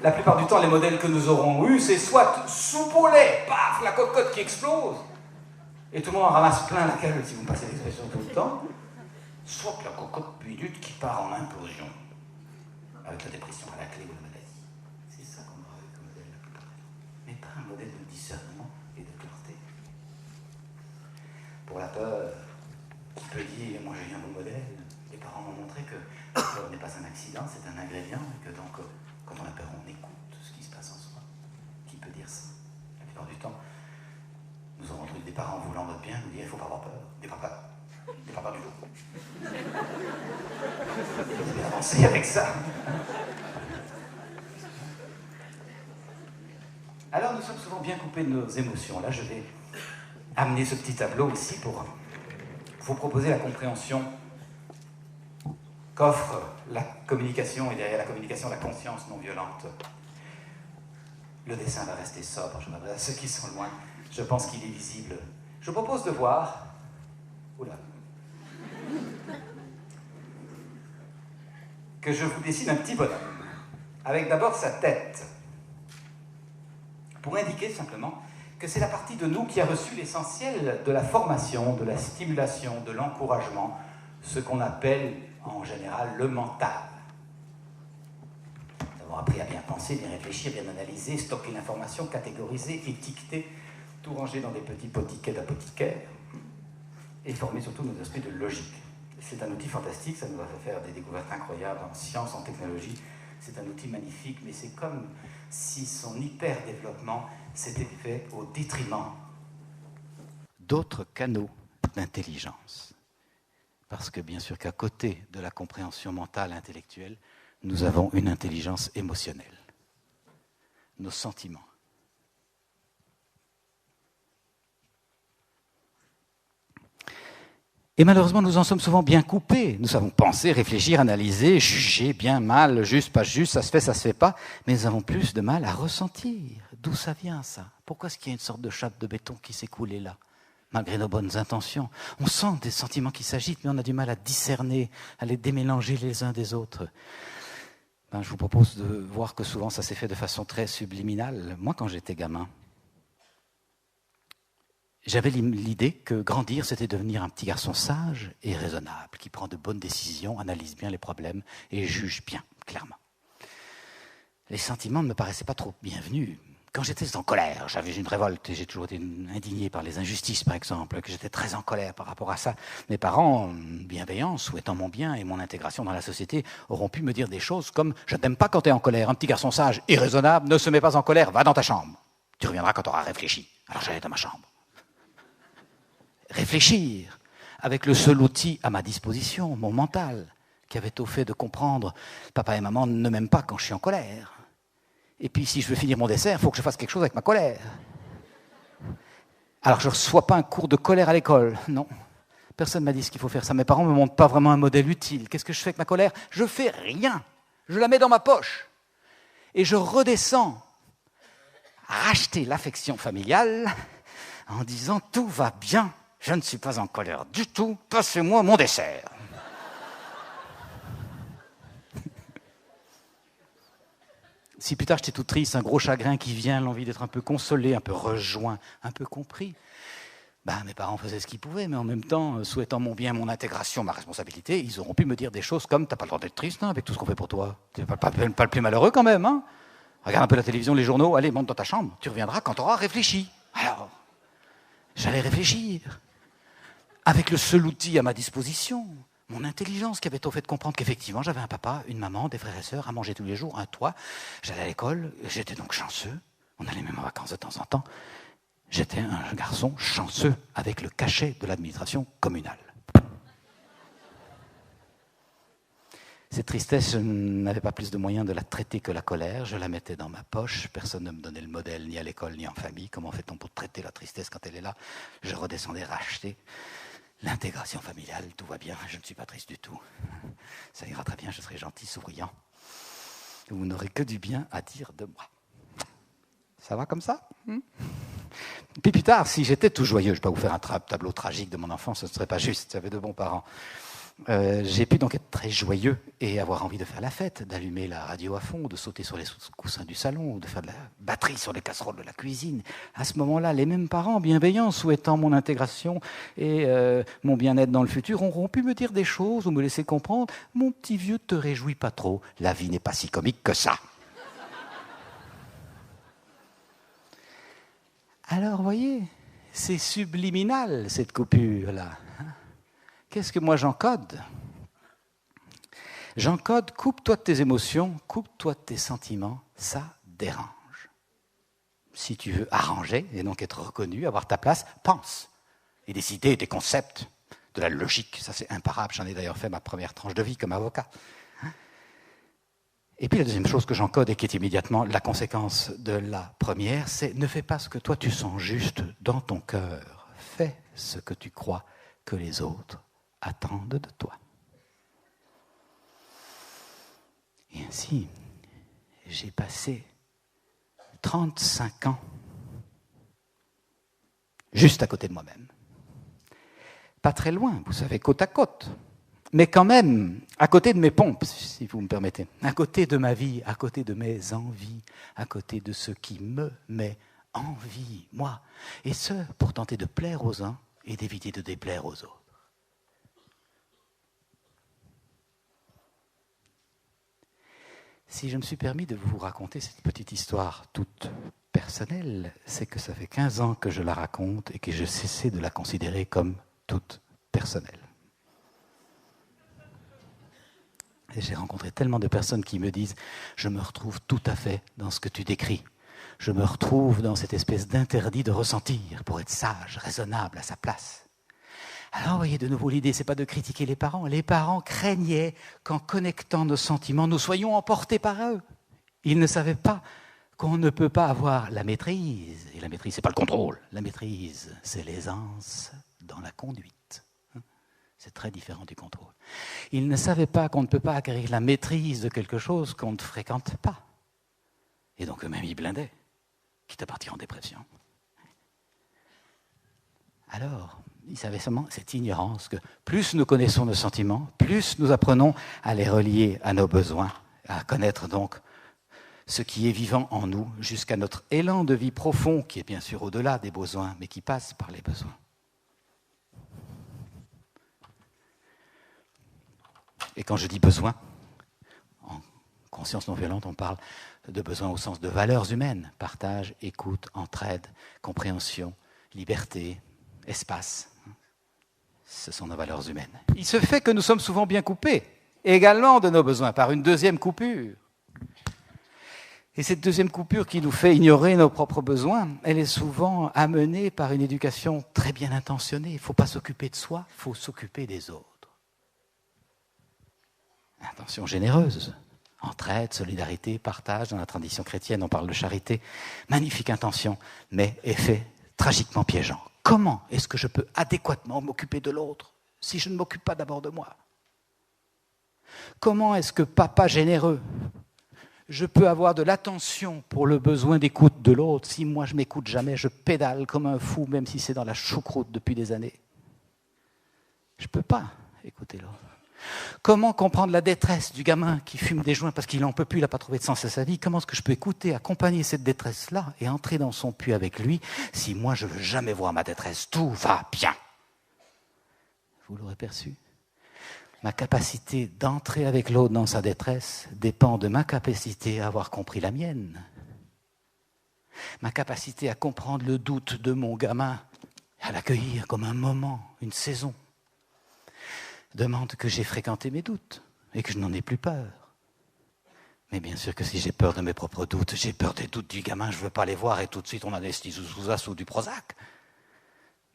La plupart du temps, les modèles que nous aurons eus, c'est soit soupe au lait, paf, la cocotte qui explose, et tout le monde en ramasse plein la gueule, si vous me passez l'expression tout le temps, soit la cocotte minute qui part en implosion, avec la dépression à la clé ou la maladie. C'est ça qu'on aura eu comme modèle la plupart du temps. Mais pas un modèle de discernement et de clarté. Pour la peur, qui peut dire, moi j'ai eu un bon modèle, les parents m'ont montré que la peur n'est pas un accident, c'est un ingrédient, et que donc, quand on a peur, on écoute ce qui se passe en soi. Qui peut dire ça? La plupart du temps, nous aurons entendu des parents voulant notre bien nous dire, il ne faut pas avoir peur, n'aie pas peur du tout. Vous allez avancer avec ça. Alors nous sommes souvent bien coupés de nos émotions. Là, je vais amener ce petit tableau ici pour vous proposer la compréhension qu'offre la communication et derrière la communication, la conscience non violente. Le dessin va rester sobre, je m'adresse à ceux qui sont loin. Je pense qu'il est visible. Je vous propose de voir Oula. Que je vous dessine un petit bonhomme, avec d'abord sa tête, pour indiquer simplement que c'est la partie de nous qui a reçu l'essentiel de la formation, de la stimulation, de l'encouragement, ce qu'on appelle en général le mental. Nous avons appris à bien penser, bien réfléchir, bien analyser, stocker l'information, catégoriser, étiqueter, tout ranger dans des petits potiquets d'apothicaire, et former surtout nos esprits de logique. C'est un outil fantastique, ça nous a fait faire des découvertes incroyables en sciences, en technologie. C'est un outil magnifique, mais c'est comme si son hyper-développement s'était fait au détriment d'autres canaux d'intelligence. Parce que bien sûr qu'à côté de la compréhension mentale et intellectuelle, nous avons une intelligence émotionnelle, nos sentiments. Et malheureusement, nous en sommes souvent bien coupés. Nous savons penser, réfléchir, analyser, juger, bien, mal, juste, pas juste, ça se fait pas. Mais nous avons plus de mal à ressentir. D'où ça vient, ça? Pourquoi est-ce qu'il y a une sorte de chape de béton qui s'est coulée là, malgré nos bonnes intentions? On sent des sentiments qui s'agitent, mais on a du mal à discerner, à les démélanger les uns des autres. Je vous propose de voir que souvent ça s'est fait de façon très subliminale. Moi, quand j'étais gamin, j'avais l'idée que grandir, c'était devenir un petit garçon sage et raisonnable, qui prend de bonnes décisions, analyse bien les problèmes et juge bien, clairement. Les sentiments ne me paraissaient pas trop bienvenus. Quand j'étais en colère, j'avais une révolte et j'ai toujours été indigné par les injustices, par exemple, que j'étais très en colère par rapport à ça. Mes parents, bienveillants, souhaitant mon bien et mon intégration dans la société, auront pu me dire des choses comme « Je t'aime pas quand tu es en colère, un petit garçon sage et raisonnable, ne se met pas en colère, va dans ta chambre. Tu reviendras quand tu auras réfléchi. » Alors j'allais dans ma chambre. Réfléchir, avec le seul outil à ma disposition, mon mental, qui avait au fait de comprendre « Papa et maman ne m'aiment pas quand je suis en colère. Et puis si je veux finir mon dessert, il faut que je fasse quelque chose avec ma colère. » Alors je ne reçois pas un cours de colère à l'école, non. Personne ne m'a dit ce qu'il faut faire ça. Mes parents ne me montrent pas vraiment un modèle utile. Qu'est-ce que je fais avec ma colère? Je fais rien. Je la mets dans ma poche. Et je redescends à racheter l'affection familiale en disant « Tout va bien. Je ne suis pas en colère du tout, passez-moi mon dessert. » Si plus tard j'étais tout triste, un gros chagrin qui vient, l'envie d'être un peu consolé, un peu rejoint, un peu compris, mes parents faisaient ce qu'ils pouvaient, mais en même temps, souhaitant mon bien, mon intégration, ma responsabilité, ils auront pu me dire des choses comme « T'as pas le droit d'être triste avec tout ce qu'on fait pour toi. T'es pas le plus malheureux quand même. Hein. Regarde un peu la télévision, les journaux, allez, monte dans ta chambre, tu reviendras quand tu auras réfléchi. » Alors, j'allais réfléchir. Avec le seul outil à ma disposition, mon intelligence qui avait au fait de comprendre qu'effectivement j'avais un papa, une maman, des frères et sœurs, à manger tous les jours, un toit, j'allais à l'école, j'étais donc chanceux, on allait même en vacances de temps en temps, j'étais un garçon chanceux avec le cachet de l'administration communale. Cette tristesse, je n'avais pas plus de moyens de la traiter que la colère, je la mettais dans ma poche, personne ne me donnait le modèle, ni à l'école, ni en famille, comment fait-on pour traiter la tristesse quand elle est là? Je redescendais racheter. L'intégration familiale, tout va bien, je ne suis pas triste du tout. Ça ira très bien, je serai gentil, souriant. Vous n'aurez que du bien à dire de moi. Ça va comme ça? Puis plus tard, si j'étais tout joyeux, je ne vais pas vous faire un tableau tragique de mon enfance, ce ne serait pas juste, j'avais de bons parents. J'ai pu donc être très joyeux et avoir envie de faire la fête, d'allumer la radio à fond, de sauter sur les coussins du salon, de faire de la batterie sur les casseroles de la cuisine. À ce moment-là, les mêmes parents bienveillants, souhaitant mon intégration et mon bien-être dans le futur, auront pu me dire des choses ou me laisser comprendre « Mon petit vieux, te réjouis pas trop, la vie n'est pas si comique que ça. » Alors, voyez, c'est subliminal cette coupure-là. Qu'est-ce que moi j'encode? J'encode, coupe-toi de tes émotions, coupe-toi de tes sentiments, ça dérange. Si tu veux arranger et donc être reconnu, avoir ta place, pense. Et des idées, des concepts, de la logique, ça c'est imparable. J'en ai d'ailleurs fait ma première tranche de vie comme avocat. Et puis la deuxième chose que j'encode et qui est immédiatement la conséquence de la première, c'est ne fais pas ce que toi tu sens juste dans ton cœur. Fais ce que tu crois que les autres attendent de toi. Et ainsi, j'ai passé 35 ans juste à côté de moi-même. pas très loin, vous savez, côte à côte. Mais quand même, à côté de mes pompes, si vous me permettez, à côté de ma vie, à côté de mes envies, à côté de ce qui me met en vie, moi. Et ce, pour tenter de plaire aux uns et d'éviter de déplaire aux autres. Si je me suis permis de vous raconter cette petite histoire toute personnelle, c'est que ça fait 15 ans que je la raconte et que j'ai cessé de la considérer comme toute personnelle. Et j'ai rencontré tellement de personnes qui me disent « Je me retrouve tout à fait dans ce que tu décris. Je me retrouve dans cette espèce d'interdit de ressentir pour être sage, raisonnable, à sa place. » Alors, vous voyez, de nouveau, l'idée, ce n'est pas de critiquer les parents. Les parents craignaient qu'en connectant nos sentiments, nous soyons emportés par eux. Ils ne savaient pas qu'on ne peut pas avoir la maîtrise. Et la maîtrise, ce n'est pas le contrôle. La maîtrise, c'est l'aisance dans la conduite. C'est très différent du contrôle. Ils ne savaient pas qu'on ne peut pas acquérir la maîtrise de quelque chose qu'on ne fréquente pas. Et donc eux-mêmes, ils blindaient, quitte à partir en dépression. Alors, ils savaient seulement cette ignorance que plus nous connaissons nos sentiments, plus nous apprenons à les relier à nos besoins, à connaître donc ce qui est vivant en nous, jusqu'à notre élan de vie profond, qui est bien sûr au-delà des besoins, mais qui passe par les besoins. Et quand je dis besoin, en conscience non violente, on parle de besoin au sens de valeurs humaines, partage, écoute, entraide, compréhension, liberté, espace. Ce sont nos valeurs humaines. Il se fait que nous sommes souvent bien coupés, également de nos besoins, par une deuxième coupure. Et cette deuxième coupure qui nous fait ignorer nos propres besoins, elle est souvent amenée par une éducation très bien intentionnée. Il ne faut pas s'occuper de soi, il faut s'occuper des autres. Intention généreuse, entraide, solidarité, partage. Dans la tradition chrétienne, on parle de charité. Magnifique intention, mais effet tragiquement piégeant. Comment est-ce que je peux adéquatement m'occuper de l'autre si je ne m'occupe pas d'abord de moi? Comment est-ce que papa généreux, je peux avoir de l'attention pour le besoin d'écoute de l'autre si moi je ne m'écoute jamais, je pédale comme un fou, même si c'est dans la choucroute depuis des années? Je ne peux pas écouter l'autre. Comment comprendre la détresse du gamin qui fume des joints parce qu'il n'en peut plus, il n'a pas trouvé de sens à sa vie? Comment est-ce que je peux écouter, accompagner cette détresse-là et entrer dans son puits avec lui si moi je ne veux jamais voir ma détresse? Tout va bien. Vous l'aurez perçu? Ma capacité d'entrer avec l'autre dans sa détresse dépend de ma capacité à avoir compris la mienne. Ma capacité à comprendre le doute de mon gamin, à l'accueillir comme un moment, une saison, demande que j'ai fréquenté mes doutes et que je n'en ai plus peur. Mais bien sûr que si j'ai peur de mes propres doutes, j'ai peur des doutes du gamin, je ne veux pas les voir et tout de suite on anesthésie sous as ou du Prozac.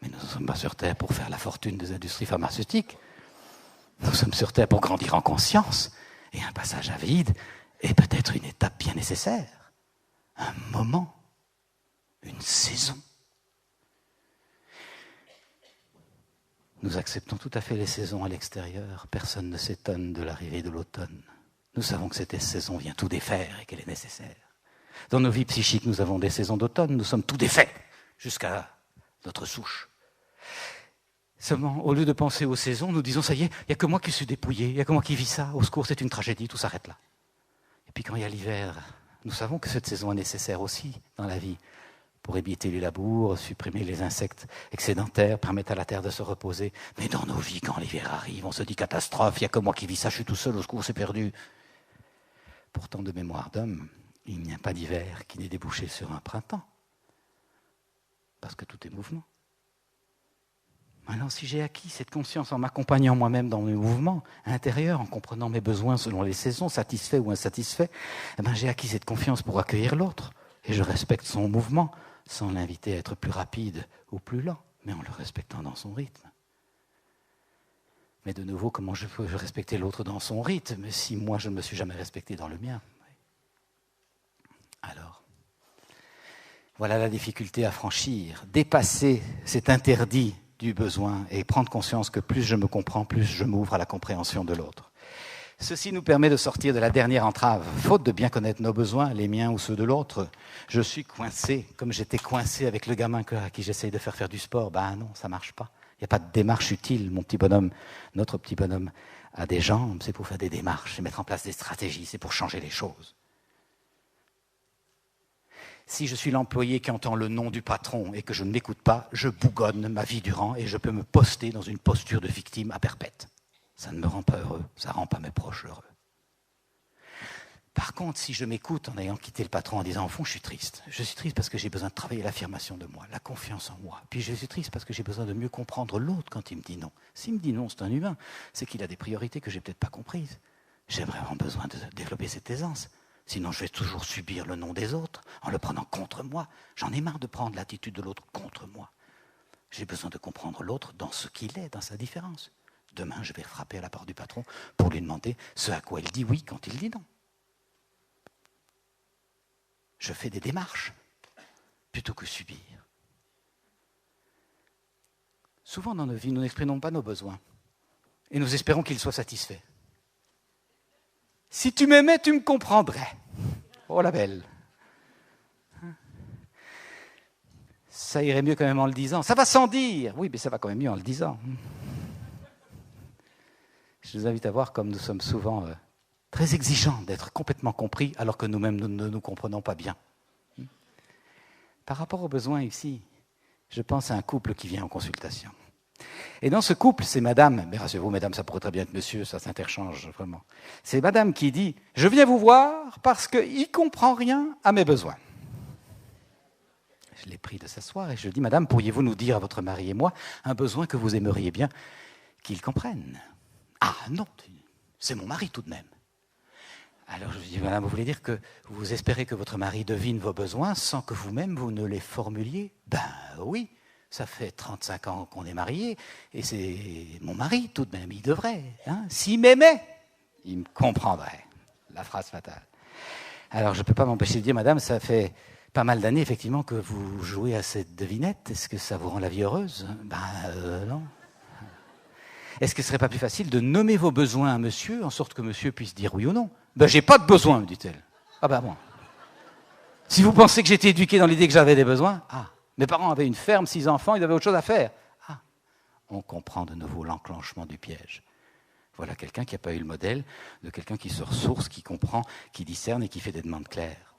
Mais nous ne sommes pas sur Terre pour faire la fortune des industries pharmaceutiques. Nous sommes sur Terre pour grandir en conscience. Et un passage à vide est peut-être une étape bien nécessaire. Un moment, une saison. Nous acceptons tout à fait les saisons à l'extérieur. Personne ne s'étonne de l'arrivée de l'automne. Nous savons que cette saison vient tout défaire et qu'elle est nécessaire. Dans nos vies psychiques, nous avons des saisons d'automne. Nous sommes tout défaits jusqu'à notre souche. Seulement, au lieu de penser aux saisons, nous disons, ça y est, il n'y a que moi qui suis dépouillé, il n'y a que moi qui vis ça. Au secours, c'est une tragédie, tout s'arrête là. Et puis quand il y a l'hiver, nous savons que cette saison est nécessaire aussi dans la vie, pour éviter les labours, supprimer les insectes excédentaires, permettre à la terre de se reposer. Mais dans nos vies, quand l'hiver arrive, on se dit catastrophe, il n'y a que moi qui vis ça, je suis tout seul, au secours, c'est perdu. Pourtant, de mémoire d'homme, il n'y a pas d'hiver qui n'ait débouché sur un printemps. Parce que tout est mouvement. Alors, si j'ai acquis cette conscience en m'accompagnant moi-même dans mes mouvements intérieurs, en comprenant mes besoins selon les saisons, satisfaits ou insatisfaits, eh bien, j'ai acquis cette confiance pour accueillir l'autre. Et je respecte son mouvement, sans l'inviter à être plus rapide ou plus lent, mais en le respectant dans son rythme. Mais de nouveau, comment je peux respecter l'autre dans son rythme si moi je ne me suis jamais respecté dans le mien? Alors, voilà la difficulté à franchir, dépasser cet interdit du besoin et prendre conscience que plus je me comprends, plus je m'ouvre à la compréhension de l'autre. Ceci nous permet de sortir de la dernière entrave. Faute de bien connaître nos besoins, les miens ou ceux de l'autre, je suis coincé, comme j'étais coincé avec le gamin à qui j'essaye de faire du sport. Ben non, ça ne marche pas. Il n'y a pas de démarche utile, mon petit bonhomme, notre petit bonhomme a des jambes, c'est pour faire des démarches, c'est mettre en place des stratégies, c'est pour changer les choses. Si je suis l'employé qui entend le nom du patron et que je ne m'écoute pas, je bougonne ma vie durant et je peux me poster dans une posture de victime à perpète. Ça ne me rend pas heureux, ça ne rend pas mes proches heureux. Par contre, si je m'écoute en ayant quitté le patron en disant « au fond, je suis triste ». Je suis triste parce que j'ai besoin de travailler l'affirmation de moi, la confiance en moi. Puis je suis triste parce que j'ai besoin de mieux comprendre l'autre quand il me dit non. S'il me dit non, c'est un humain, c'est qu'il a des priorités que je n'ai peut-être pas comprises. J'ai vraiment besoin de développer cette aisance. Sinon, je vais toujours subir le non des autres en le prenant contre moi. J'en ai marre de prendre l'attitude de l'autre contre moi. J'ai besoin de comprendre l'autre dans ce qu'il est, dans sa différence. Demain, je vais frapper à la porte du patron pour lui demander ce à quoi il dit oui quand il dit non. Je fais des démarches plutôt que subir. Souvent dans nos vies, nous n'exprimons pas nos besoins et nous espérons qu'ils soient satisfaits. Si tu m'aimais, tu me comprendrais. Oh la belle. Ça irait mieux quand même en le disant. Ça va sans dire. Oui, mais ça va quand même mieux en le disant. Je vous invite à voir comme nous sommes souvent très exigeants d'être complètement compris alors que nous-mêmes nous ne nous comprenons pas bien. Par rapport aux besoins ici, je pense à un couple qui vient en consultation. Et dans ce couple, c'est madame, mais rassurez-vous, madame, ça pourrait très bien être monsieur, ça s'interchange vraiment. C'est madame qui dit « Je viens vous voir parce qu'il ne comprend rien à mes besoins ». Je l'ai pris de s'asseoir et je dis « Madame, pourriez-vous nous dire à votre mari et moi un besoin que vous aimeriez bien qu'il comprenne ?» « Ah non, c'est mon mari tout de même. » Alors je lui dis « Madame, vous voulez dire que vous espérez que votre mari devine vos besoins sans que vous-même vous ne les formuliez ?» « Ben oui. Ça fait 35 ans qu'on est mariés, et c'est mon mari tout de même, il devrait. Hein. S'il m'aimait, il me comprendrait. » La phrase fatale. Alors je ne peux pas m'empêcher de dire, madame, ça fait pas mal d'années effectivement que vous jouez à cette devinette. Est-ce que ça vous rend la vie heureuse ? Non. Est-ce que ce ne serait pas plus facile de nommer vos besoins à monsieur, en sorte que monsieur puisse dire oui ou non ? J'ai pas de besoin, me dit-elle. Ah bon. Si vous pensez que j'étais éduqué dans l'idée que j'avais des besoins, mes parents avaient une ferme, 6 enfants, ils avaient autre chose à faire. On comprend de nouveau l'enclenchement du piège. Voilà quelqu'un qui n'a pas eu le modèle de quelqu'un qui se ressource, qui comprend, qui discerne et qui fait des demandes claires.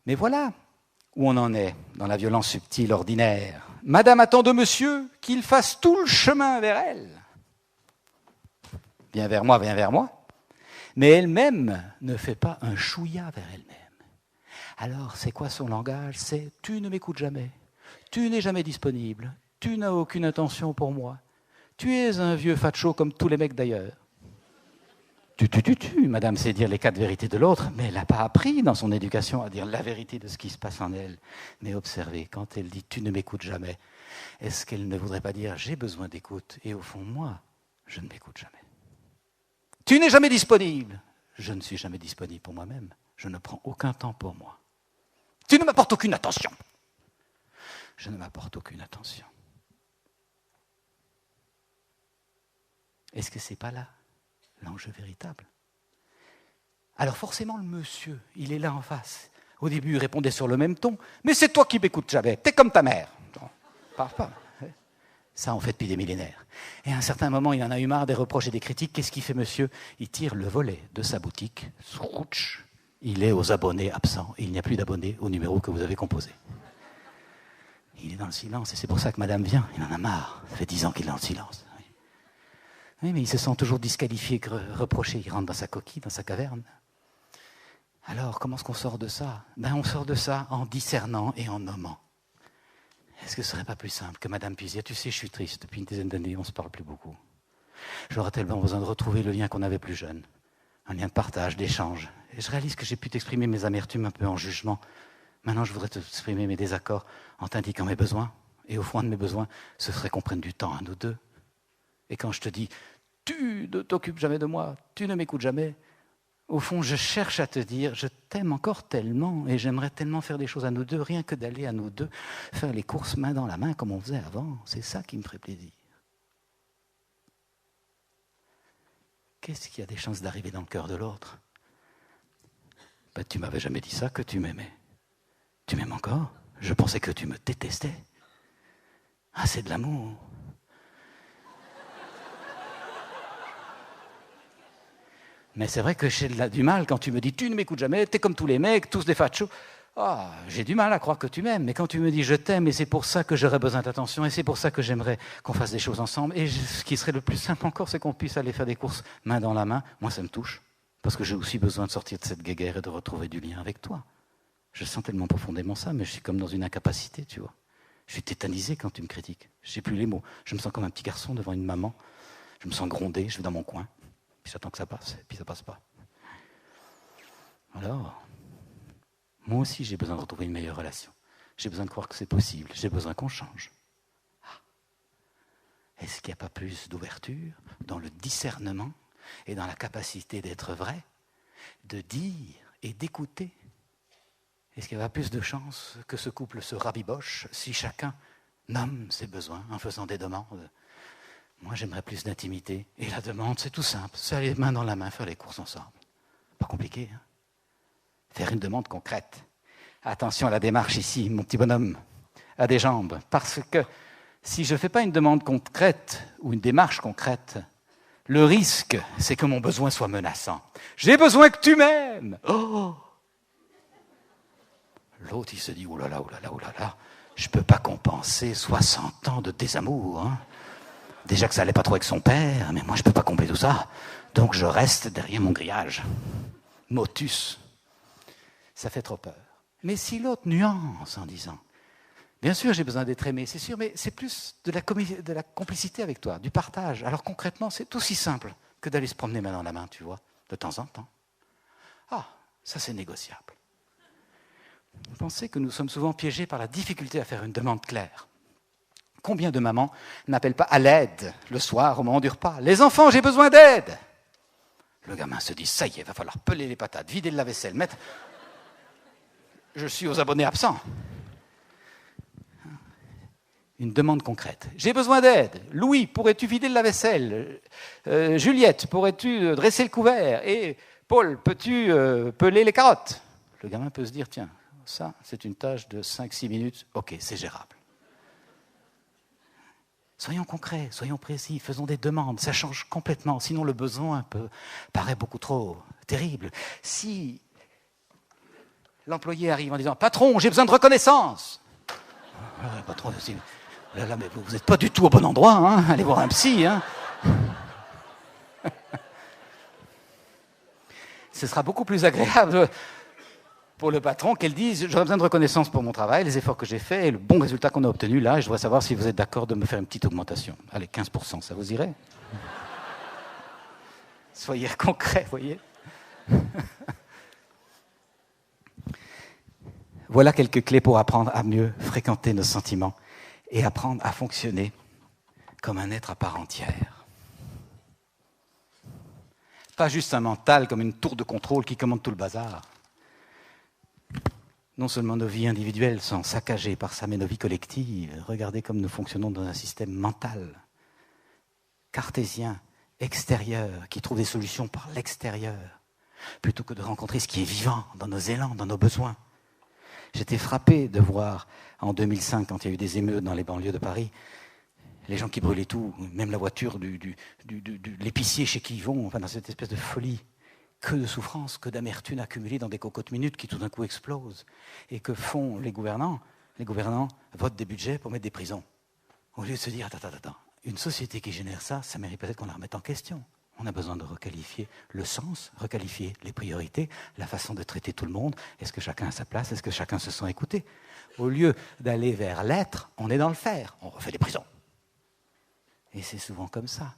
Mais voilà où on en est dans la violence subtile ordinaire. Madame attend de monsieur qu'il fasse tout le chemin vers elle. Viens vers moi, viens vers moi. Mais elle-même ne fait pas un chouïa vers elle-même. Alors, c'est quoi son langage ? C'est « tu ne m'écoutes jamais, tu n'es jamais disponible, tu n'as aucune intention pour moi, tu es un vieux facho comme tous les mecs d'ailleurs. » Madame sait dire les 4 vérités de l'autre, mais elle n'a pas appris dans son éducation à dire la vérité de ce qui se passe en elle. Mais observez, quand elle dit « tu ne m'écoutes jamais », est-ce qu'elle ne voudrait pas dire « j'ai besoin d'écoute » et au fond, moi, je ne m'écoute jamais. Tu n'es jamais disponible. Je ne suis jamais disponible pour moi-même. Je ne prends aucun temps pour moi. Tu ne m'apportes aucune attention. Je ne m'apporte aucune attention. Est-ce que ce n'est pas là l'enjeu véritable ? Alors forcément, le monsieur, il est là en face. Au début, il répondait sur le même ton. Mais c'est toi qui m'écoutes jamais. T'es comme ta mère. Parle pas. Ça, on fait depuis des millénaires. Et à un certain moment, il en a eu marre des reproches et des critiques. Qu'est-ce qu'il fait, monsieur ? Il tire le volet de sa boutique. Souch. Il est aux abonnés absents. Il n'y a plus d'abonnés au numéro que vous avez composé. Il est dans le silence. Et c'est pour ça que madame vient. Il en a marre. Ça fait 10 ans qu'il est dans le silence. Oui, mais il se sent toujours disqualifié, reproché. Il rentre dans sa coquille, dans sa caverne. Alors, comment est-ce qu'on sort de ça ? On sort de ça en discernant et en nommant. Est-ce que ce ne serait pas plus simple que madame puisse dire « Tu sais, je suis triste. Depuis une dizaine d'années, on ne se parle plus beaucoup. J'aurais tellement besoin de retrouver le lien qu'on avait plus jeune. Un lien de partage, d'échange. Et je réalise que j'ai pu t'exprimer mes amertumes un peu en jugement. Maintenant, je voudrais t'exprimer mes désaccords en t'indiquant mes besoins. Et au fond de mes besoins, ce serait qu'on prenne du temps à nous deux. Et quand je te dis « Tu ne t'occupes jamais de moi, tu ne m'écoutes jamais », au fond, je cherche à te dire « Je t'aime encore tellement et j'aimerais tellement faire des choses à nous deux, rien que d'aller à nous deux, faire les courses main dans la main comme on faisait avant. C'est ça qui me ferait plaisir. » Qu'est-ce qui a des chances d'arriver dans le cœur de l'autre ? Tu m'avais jamais dit ça, que tu m'aimais. Tu m'aimes encore ? Je pensais que tu me détestais. Ah, c'est de l'amour. Mais c'est vrai que j'ai du mal quand tu me dis « tu ne m'écoutes jamais, t'es comme tous les mecs, tous des fachos ». Ah, j'ai du mal à croire que tu m'aimes, mais quand tu me dis « je t'aime et c'est pour ça que j'aurais besoin d'attention et c'est pour ça que j'aimerais qu'on fasse des choses ensemble », et ce qui serait le plus simple encore, c'est qu'on puisse aller faire des courses main dans la main, moi ça me touche, parce que j'ai aussi besoin de sortir de cette guéguerre et de retrouver du lien avec toi. Je sens tellement profondément ça, mais je suis comme dans une incapacité, tu vois. Je suis tétanisé quand tu me critiques, je n'ai plus les mots, je me sens comme un petit garçon devant une maman, je me sens grondé, je vais dans mon coin. Puis j'attends que ça passe, et puis ça passe pas. Alors, moi aussi j'ai besoin de retrouver une meilleure relation. J'ai besoin de croire que c'est possible, j'ai besoin qu'on change. Ah. Est-ce qu'il n'y a pas plus d'ouverture dans le discernement et dans la capacité d'être vrai, de dire et d'écouter? Est-ce qu'il y a pas plus de chances que ce couple se rabiboche si chacun nomme ses besoins en faisant des demandes? Moi, j'aimerais plus d'intimité. Et la demande, c'est tout simple. C'est aller main dans la main faire les courses ensemble. Pas compliqué, hein? Faire une demande concrète. Attention à la démarche ici, mon petit bonhomme, à des jambes. Parce que si je ne fais pas une demande concrète ou une démarche concrète, le risque, c'est que mon besoin soit menaçant. J'ai besoin que tu m'aimes. Oh! L'autre, il se dit, oh là là, oh là là, oh là là, je ne peux pas compenser 60 ans de désamour, hein? Déjà que ça n'allait pas trop avec son père, mais moi je ne peux pas combler tout ça. Donc je reste derrière mon grillage. Motus. Ça fait trop peur. Mais si l'autre nuance en disant, bien sûr j'ai besoin d'être aimé, c'est sûr, mais c'est plus de la complicité avec toi, du partage. Alors concrètement, c'est aussi simple que d'aller se promener main dans la main, tu vois, de temps en temps. Ah, ça c'est négociable. Vous pensez que nous sommes souvent piégés par la difficulté à faire une demande claire. Combien de mamans n'appellent pas à l'aide le soir au moment du repas? Les enfants, j'ai besoin d'aide. Le gamin se dit, ça y est, il va falloir peler les patates, vider le lave-vaisselle, mettre... Je suis aux abonnés absents. Une demande concrète. J'ai besoin d'aide. Louis, pourrais-tu vider le lave-vaisselle? Juliette, pourrais-tu dresser le couvert? Et Paul, peux-tu peler les carottes? Le gamin peut se dire, tiens, ça, c'est une tâche de 5-6 minutes. Ok, c'est gérable. Soyons concrets, soyons précis, faisons des demandes, ça change complètement. Sinon, le besoin paraît beaucoup trop terrible. Si l'employé arrive en disant « Patron, j'ai besoin de reconnaissance !» Patron, là, mais vous n'êtes pas du tout au bon endroit, hein, allez voir un psy. Hein. Ce sera beaucoup plus agréable pour le patron qu'elle dise « J'aurais besoin de reconnaissance pour mon travail, les efforts que j'ai faits et le bon résultat qu'on a obtenu là, et je voudrais savoir si vous êtes d'accord de me faire une petite augmentation. » Allez, 15%, ça vous irait? Soyez concrets, voyez. Voilà quelques clés pour apprendre à mieux fréquenter nos sentiments et apprendre à fonctionner comme un être à part entière. Pas juste un mental comme une tour de contrôle qui commande tout le bazar. Non seulement nos vies individuelles sont saccagées par ça, mais nos vies collectives, regardez comme nous fonctionnons dans un système mental, cartésien, extérieur, qui trouve des solutions par l'extérieur, plutôt que de rencontrer ce qui est vivant dans nos élans, dans nos besoins. J'étais frappé de voir en 2005, quand il y a eu des émeutes dans les banlieues de Paris, les gens qui brûlaient tout, même la voiture de l'épicier chez qui ils vont, enfin dans cette espèce de folie. Que de souffrance, que d'amertume accumulée dans des cocottes minutes qui tout d'un coup explosent. Et que font les gouvernants? Les gouvernants votent des budgets pour mettre des prisons. Au lieu de se dire, attends, une société qui génère ça, ça mérite peut-être qu'on la remette en question. On a besoin de requalifier le sens, requalifier les priorités, la façon de traiter tout le monde. Est-ce que chacun a sa place? Est-ce que chacun se sent écouté? Au lieu d'aller vers l'être, on est dans le faire. On refait des prisons. Et c'est souvent comme ça.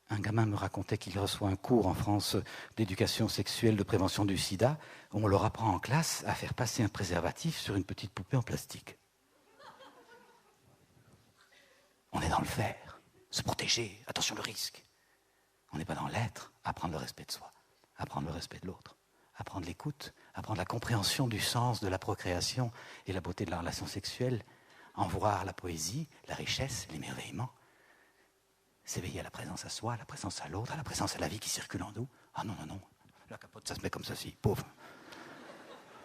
Un gamin me racontait qu'il reçoit un cours en France d'éducation sexuelle, de prévention du sida. On leur apprend en classe à faire passer un préservatif sur une petite poupée en plastique. On est dans le faire, se protéger, attention le risque. On n'est pas dans l'être, apprendre le respect de soi, apprendre le respect de l'autre, apprendre l'écoute, apprendre la compréhension du sens de la procréation et la beauté de la relation sexuelle, en voir la poésie, la richesse, l'émerveillement. S'éveiller à la présence à soi, à la présence à l'autre, à la présence à la vie qui circule en nous. Ah non, la capote ça se met comme ceci, pauvre.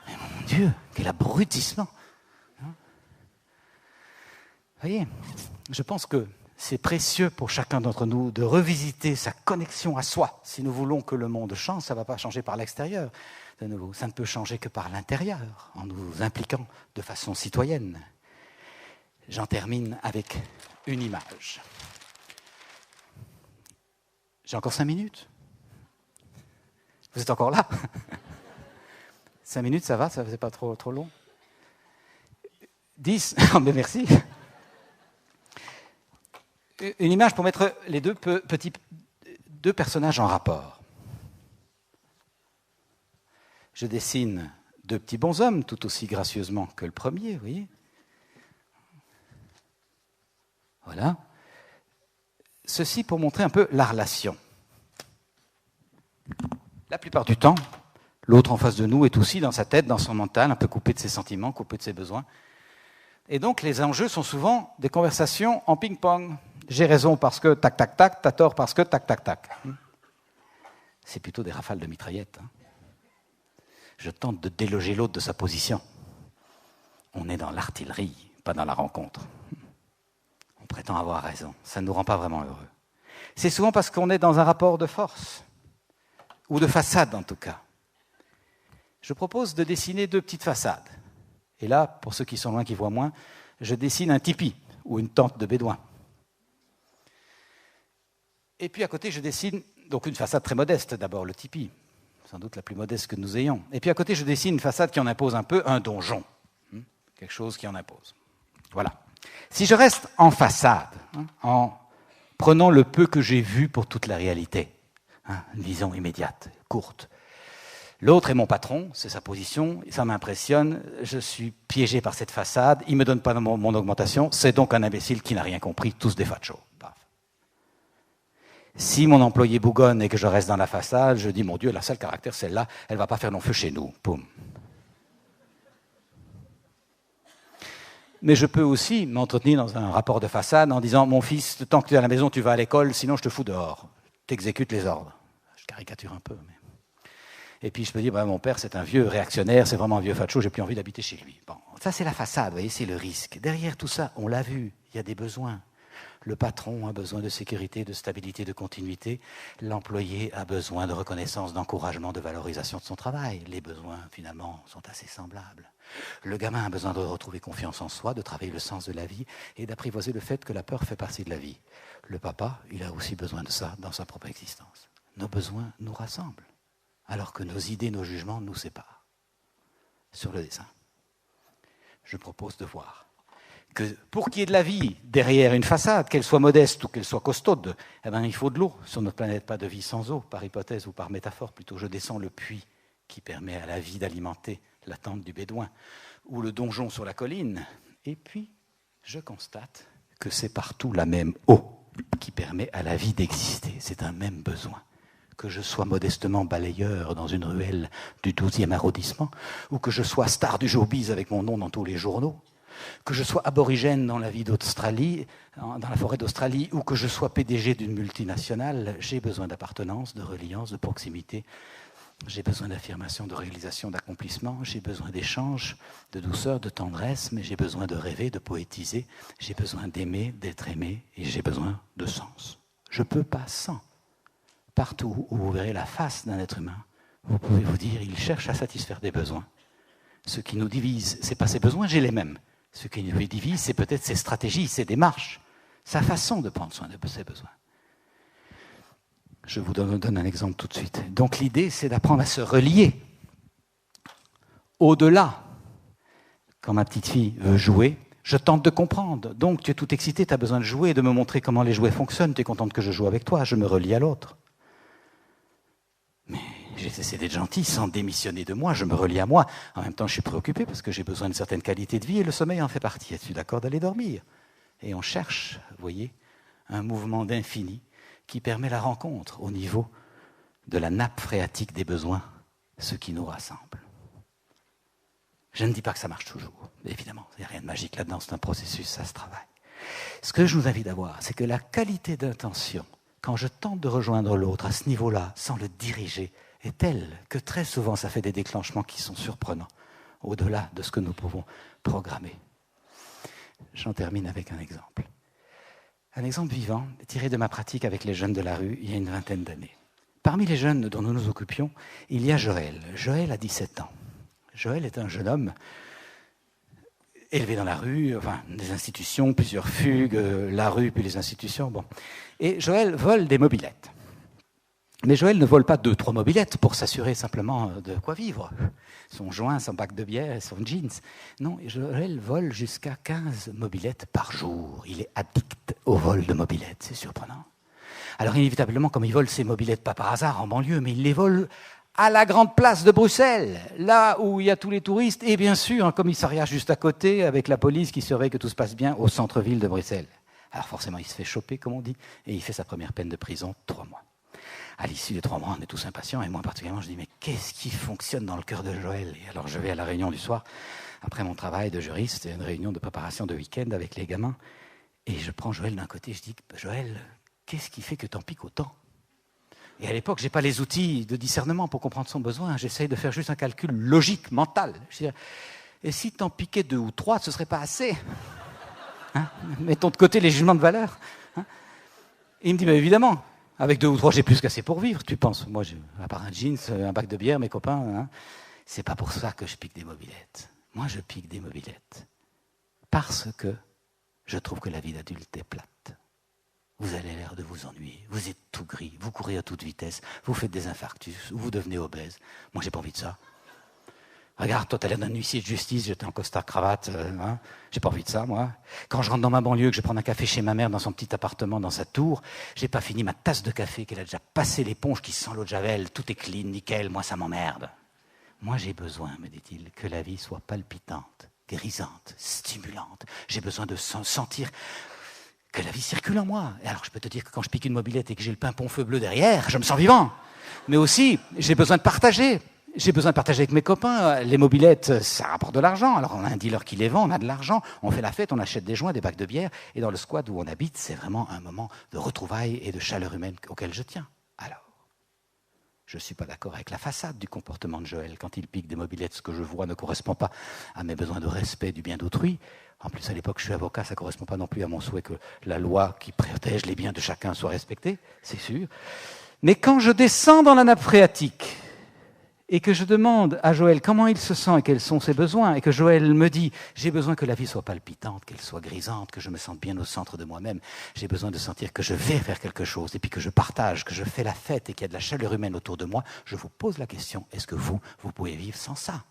Mais mon Dieu, quel abrutissement! voyez, je pense que c'est précieux pour chacun d'entre nous de revisiter sa connexion à soi. Si nous voulons que le monde change, ça ne va pas changer par l'extérieur de nouveau. Ça ne peut changer que par l'intérieur, en nous impliquant de façon citoyenne. J'en termine avec une image. J'ai encore 5 minutes? Vous êtes encore là? 5 minutes, ça va? Ça ne faisait pas trop long? 10? Oh, mais merci. Une image pour mettre les deux personnages en rapport. Je dessine 2 petits bonshommes, tout aussi gracieusement que le premier, vous voyez. Voilà. Ceci pour montrer un peu la relation. La plupart du temps, l'autre en face de nous est aussi dans sa tête, dans son mental, un peu coupé de ses sentiments, coupé de ses besoins. Et donc, les enjeux sont souvent des conversations en ping-pong. J'ai raison parce que tac, tac, tac, t'as tort parce que tac, tac, tac. C'est plutôt des rafales de mitraillettes. Je tente de déloger l'autre de sa position. On est dans l'artillerie, pas dans la rencontre. On prétend avoir raison. Ça ne nous rend pas vraiment heureux. C'est souvent parce qu'on est dans un rapport de force, ou de façade en tout cas. Je propose de dessiner 2 petites façades. Et là, pour ceux qui sont loin, qui voient moins, je dessine un tipi ou une tente de bédouin. Et puis à côté, je dessine donc une façade très modeste, d'abord le tipi, sans doute la plus modeste que nous ayons. Et puis à côté, je dessine une façade qui en impose un peu, un donjon, quelque chose qui en impose. Voilà. Si je reste en façade, en prenant le peu que j'ai vu pour toute la réalité, une vision immédiate, courte, l'autre est mon patron, c'est sa position, ça m'impressionne, je suis piégé par cette façade, il ne me donne pas mon augmentation, c'est donc un imbécile qui n'a rien compris, tous des fachos. Si mon employé bougonne et que je reste dans la façade, je dis, mon Dieu, la seule caractère, celle-là, elle ne va pas faire long feu chez nous. Poum. Mais je peux aussi m'entretenir dans un rapport de façade en disant, mon fils, tant que tu es à la maison, tu vas à l'école, sinon je te fous dehors. Tu exécutes les ordres. Je caricature un peu. Mais... Et puis je peux dire, mon père, c'est un vieux réactionnaire, c'est vraiment un vieux facho, j'ai plus envie d'habiter chez lui. Bon, ça c'est la façade, vous voyez, c'est le risque. Derrière tout ça, on l'a vu, il y a des besoins. Le patron a besoin de sécurité, de stabilité, de continuité. L'employé a besoin de reconnaissance, d'encouragement, de valorisation de son travail. Les besoins, finalement, sont assez semblables. Le gamin a besoin de retrouver confiance en soi, de travailler le sens de la vie et d'apprivoiser le fait que la peur fait partie de la vie. Le papa, il a aussi besoin de ça dans sa propre existence. Nos besoins nous rassemblent, alors que nos idées, nos jugements nous séparent. Sur le dessin, je propose de voir que pour qu'il y ait de la vie derrière une façade, qu'elle soit modeste ou qu'elle soit costaude, il faut de l'eau sur notre planète, pas de vie sans eau, par hypothèse ou par métaphore. Plutôt, je descends le puits qui permet à la vie d'alimenter la tente du bédouin ou le donjon sur la colline. Et puis, je constate que c'est partout la même eau qui permet à la vie d'exister. C'est un même besoin. Que je sois modestement balayeur dans une ruelle du 12e arrondissement, ou que je sois star du showbiz avec mon nom dans tous les journaux, que je sois aborigène dans la vie d'Australie, dans la forêt d'Australie, ou que je sois PDG d'une multinationale, j'ai besoin d'appartenance, de reliance, de proximité. J'ai besoin d'affirmation, de réalisation, d'accomplissement. J'ai besoin d'échange, de douceur, de tendresse, mais j'ai besoin de rêver, de poétiser. J'ai besoin d'aimer, d'être aimé, et j'ai besoin de sens. Je ne peux pas sans. Partout où vous verrez la face d'un être humain, vous pouvez vous dire, il cherche à satisfaire des besoins. Ce qui nous divise, ce n'est pas ses besoins, j'ai les mêmes. Ce qui nous divise, c'est peut-être ses stratégies, ses démarches, sa façon de prendre soin de ses besoins. Je vous donne un exemple tout de suite. Donc l'idée, c'est d'apprendre à se relier au-delà. Quand ma petite fille veut jouer, je tente de comprendre. Donc tu es tout excité, tu as besoin de jouer, de me montrer comment les jouets fonctionnent, tu es contente que je joue avec toi, je me relie à l'autre. Mais j'ai cessé d'être gentil sans démissionner de moi, je me relie à moi. En même temps, je suis préoccupé parce que j'ai besoin d'une certaine qualité de vie et le sommeil en fait partie. Es-tu d'accord d'aller dormir? Et on cherche, vous voyez, un mouvement d'infini qui permet la rencontre au niveau de la nappe phréatique des besoins, ce qui nous rassemble. Je ne dis pas que ça marche toujours, évidemment, il n'y a rien de magique là-dedans, c'est un processus, ça se travaille. Ce que je vous invite à voir, c'est que la qualité d'intention, quand je tente de rejoindre l'autre à ce niveau-là, sans le diriger, est telle que très souvent ça fait des déclenchements qui sont surprenants, au-delà de ce que nous pouvons programmer. J'en termine avec un exemple. Un exemple vivant, tiré de ma pratique avec les jeunes de la rue il y a une vingtaine d'années. Parmi les jeunes dont nous nous occupions, il y a Joël. Joël a 17 ans. Joël est un jeune homme élevé dans la rue, enfin, des institutions, plusieurs fugues, la rue, puis les institutions. Bon. Et Joël vole des mobylettes. Mais Joël ne vole pas 2-3 mobylettes pour s'assurer simplement de quoi vivre. Son joint, son bac de bière et son jeans. Non, Joël vole jusqu'à 15 mobylettes par jour. Il est addict au vol de mobylettes, c'est surprenant. Alors inévitablement, comme il vole ses mobylettes, pas par hasard en banlieue, mais il les vole à la grande place de Bruxelles, là où il y a tous les touristes, et bien sûr un commissariat juste à côté, avec la police qui surveille que tout se passe bien au centre-ville de Bruxelles. Alors forcément, il se fait choper, comme on dit, et il fait sa première peine de prison, 3 mois. À l'issue des 3 mois, on est tous impatients, et moi particulièrement, je dis, mais qu'est-ce qui fonctionne dans le cœur de Joël? Et alors je vais à la réunion du soir, après mon travail de juriste, c'est une réunion de préparation de week-end avec les gamins, et je prends Joël d'un côté, je dis, Joël, qu'est-ce qui fait que t'en piques autant? Et à l'époque, je n'ai pas les outils de discernement pour comprendre son besoin, j'essaye de faire juste un calcul logique, mental. Je dis, et si t'en piquais 2 ou 3, ce ne serait pas assez, hein? Mettons de côté les jugements de valeur. Hein? Et il me dit, évidemment, avec 2 ou 3, j'ai plus qu'assez pour vivre, tu penses. Moi, à part un jeans, un bac de bière, mes copains, hein, c'est pas pour ça que je pique des mobylettes. Moi, je pique des mobylettes parce que je trouve que la vie d'adulte est plate. Vous avez l'air de vous ennuyer, vous êtes tout gris, vous courez à toute vitesse, vous faites des infarctus, vous devenez obèse. Moi, j'ai pas envie de ça. Regarde, toi, t'as l'air d'un huissier de justice, j'étais en costard-cravate, hein. J'ai pas envie de ça, moi. Quand je rentre dans ma banlieue, que je prends un café chez ma mère dans son petit appartement, dans sa tour, j'ai pas fini ma tasse de café, qu'elle a déjà passé l'éponge qui sent l'eau de Javel, tout est clean, nickel, moi, ça m'emmerde. Moi, j'ai besoin, me dit-il, que la vie soit palpitante, grisante, stimulante. J'ai besoin de sentir que la vie circule en moi. Et alors, je peux te dire que quand je pique une mobilette et que j'ai le pimpon feu bleu derrière, je me sens vivant. Mais aussi, j'ai besoin de partager. J'ai besoin de partager avec mes copains. Les mobylettes, ça rapporte de l'argent. Alors, on a un dealer qui les vend, on a de l'argent, on fait la fête, on achète des joints, des bacs de bière. Et dans le squat où on habite, c'est vraiment un moment de retrouvailles et de chaleur humaine auquel je tiens. Alors, je ne suis pas d'accord avec la façade du comportement de Joël. Quand il pique des mobylettes, ce que je vois ne correspond pas à mes besoins de respect du bien d'autrui. En plus, à l'époque, je suis avocat, ça ne correspond pas non plus à mon souhait que la loi qui protège les biens de chacun soit respectée, c'est sûr. Mais quand je descends dans la nappe phréatique et que je demande à Joël comment il se sent et quels sont ses besoins, et que Joël me dit « j'ai besoin que la vie soit palpitante, qu'elle soit grisante, que je me sente bien au centre de moi-même, j'ai besoin de sentir que je vais faire quelque chose, et puis que je partage, que je fais la fête et qu'il y a de la chaleur humaine autour de moi », je vous pose la question, est-ce que vous pouvez vivre sans ça?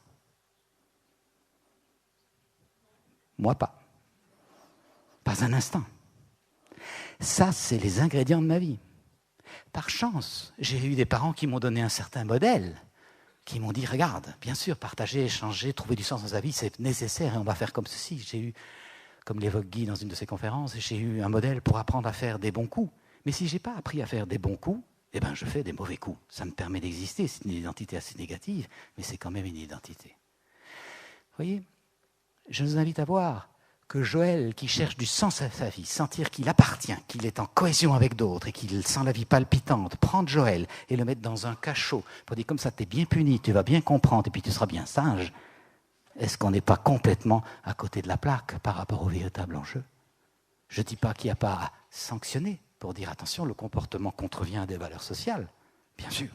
Moi pas. Pas un instant. Ça, c'est les ingrédients de ma vie. Par chance, j'ai eu des parents qui m'ont donné un certain modèle, qui m'ont dit, regarde, bien sûr, partager, échanger, trouver du sens dans sa vie, c'est nécessaire et on va faire comme ceci. J'ai eu, comme l'évoque Guy dans une de ses conférences, j'ai eu un modèle pour apprendre à faire des bons coups. Mais si je n'ai pas appris à faire des bons coups, eh ben, je fais des mauvais coups. Ça me permet d'exister, c'est une identité assez négative, mais c'est quand même une identité. Vous voyez, je vous invite à voir que Joël, qui cherche du sens à sa vie, sentir qu'il appartient, qu'il est en cohésion avec d'autres et qu'il sent la vie palpitante, prendre Joël et le mettre dans un cachot pour dire comme ça, tu es bien puni, tu vas bien comprendre et puis tu seras bien sage. Est-ce qu'on n'est pas complètement à côté de la plaque par rapport au véritable enjeu? Je ne dis pas qu'il n'y a pas à sanctionner pour dire attention, le comportement contrevient à des valeurs sociales, bien sûr.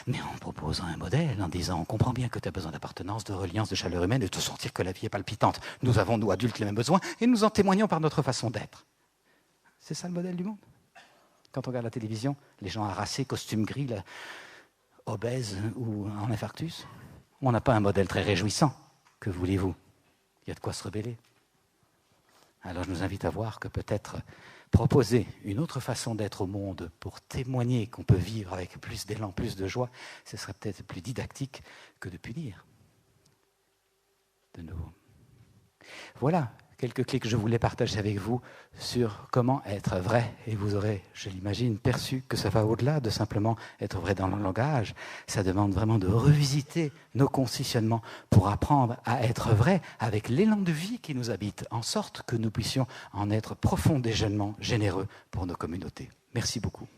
Mais en proposant un modèle, en disant on comprend bien que tu as besoin d'appartenance, de reliance, de chaleur humaine et de sentir que la vie est palpitante. Nous avons, nous adultes, les mêmes besoins et nous en témoignons par notre façon d'être. C'est ça le modèle du monde. Quand on regarde la télévision, les gens harassés, costumes gris, là, obèses ou en infarctus, on n'a pas un modèle très réjouissant. Que voulez-vous? Il y a de quoi se rebeller. Alors je nous invite à voir que peut-être proposer une autre façon d'être au monde pour témoigner qu'on peut vivre avec plus d'élan, plus de joie, ce serait peut-être plus didactique que de punir. De nouveau. Voilà quelques clés que je voulais partager avec vous sur comment être vrai. Et vous aurez, je l'imagine, perçu que ça va au-delà de simplement être vrai dans le langage. Ça demande vraiment de revisiter nos conditionnements pour apprendre à être vrai avec l'élan de vie qui nous habite, en sorte que nous puissions en être profondément généreux pour nos communautés. Merci beaucoup.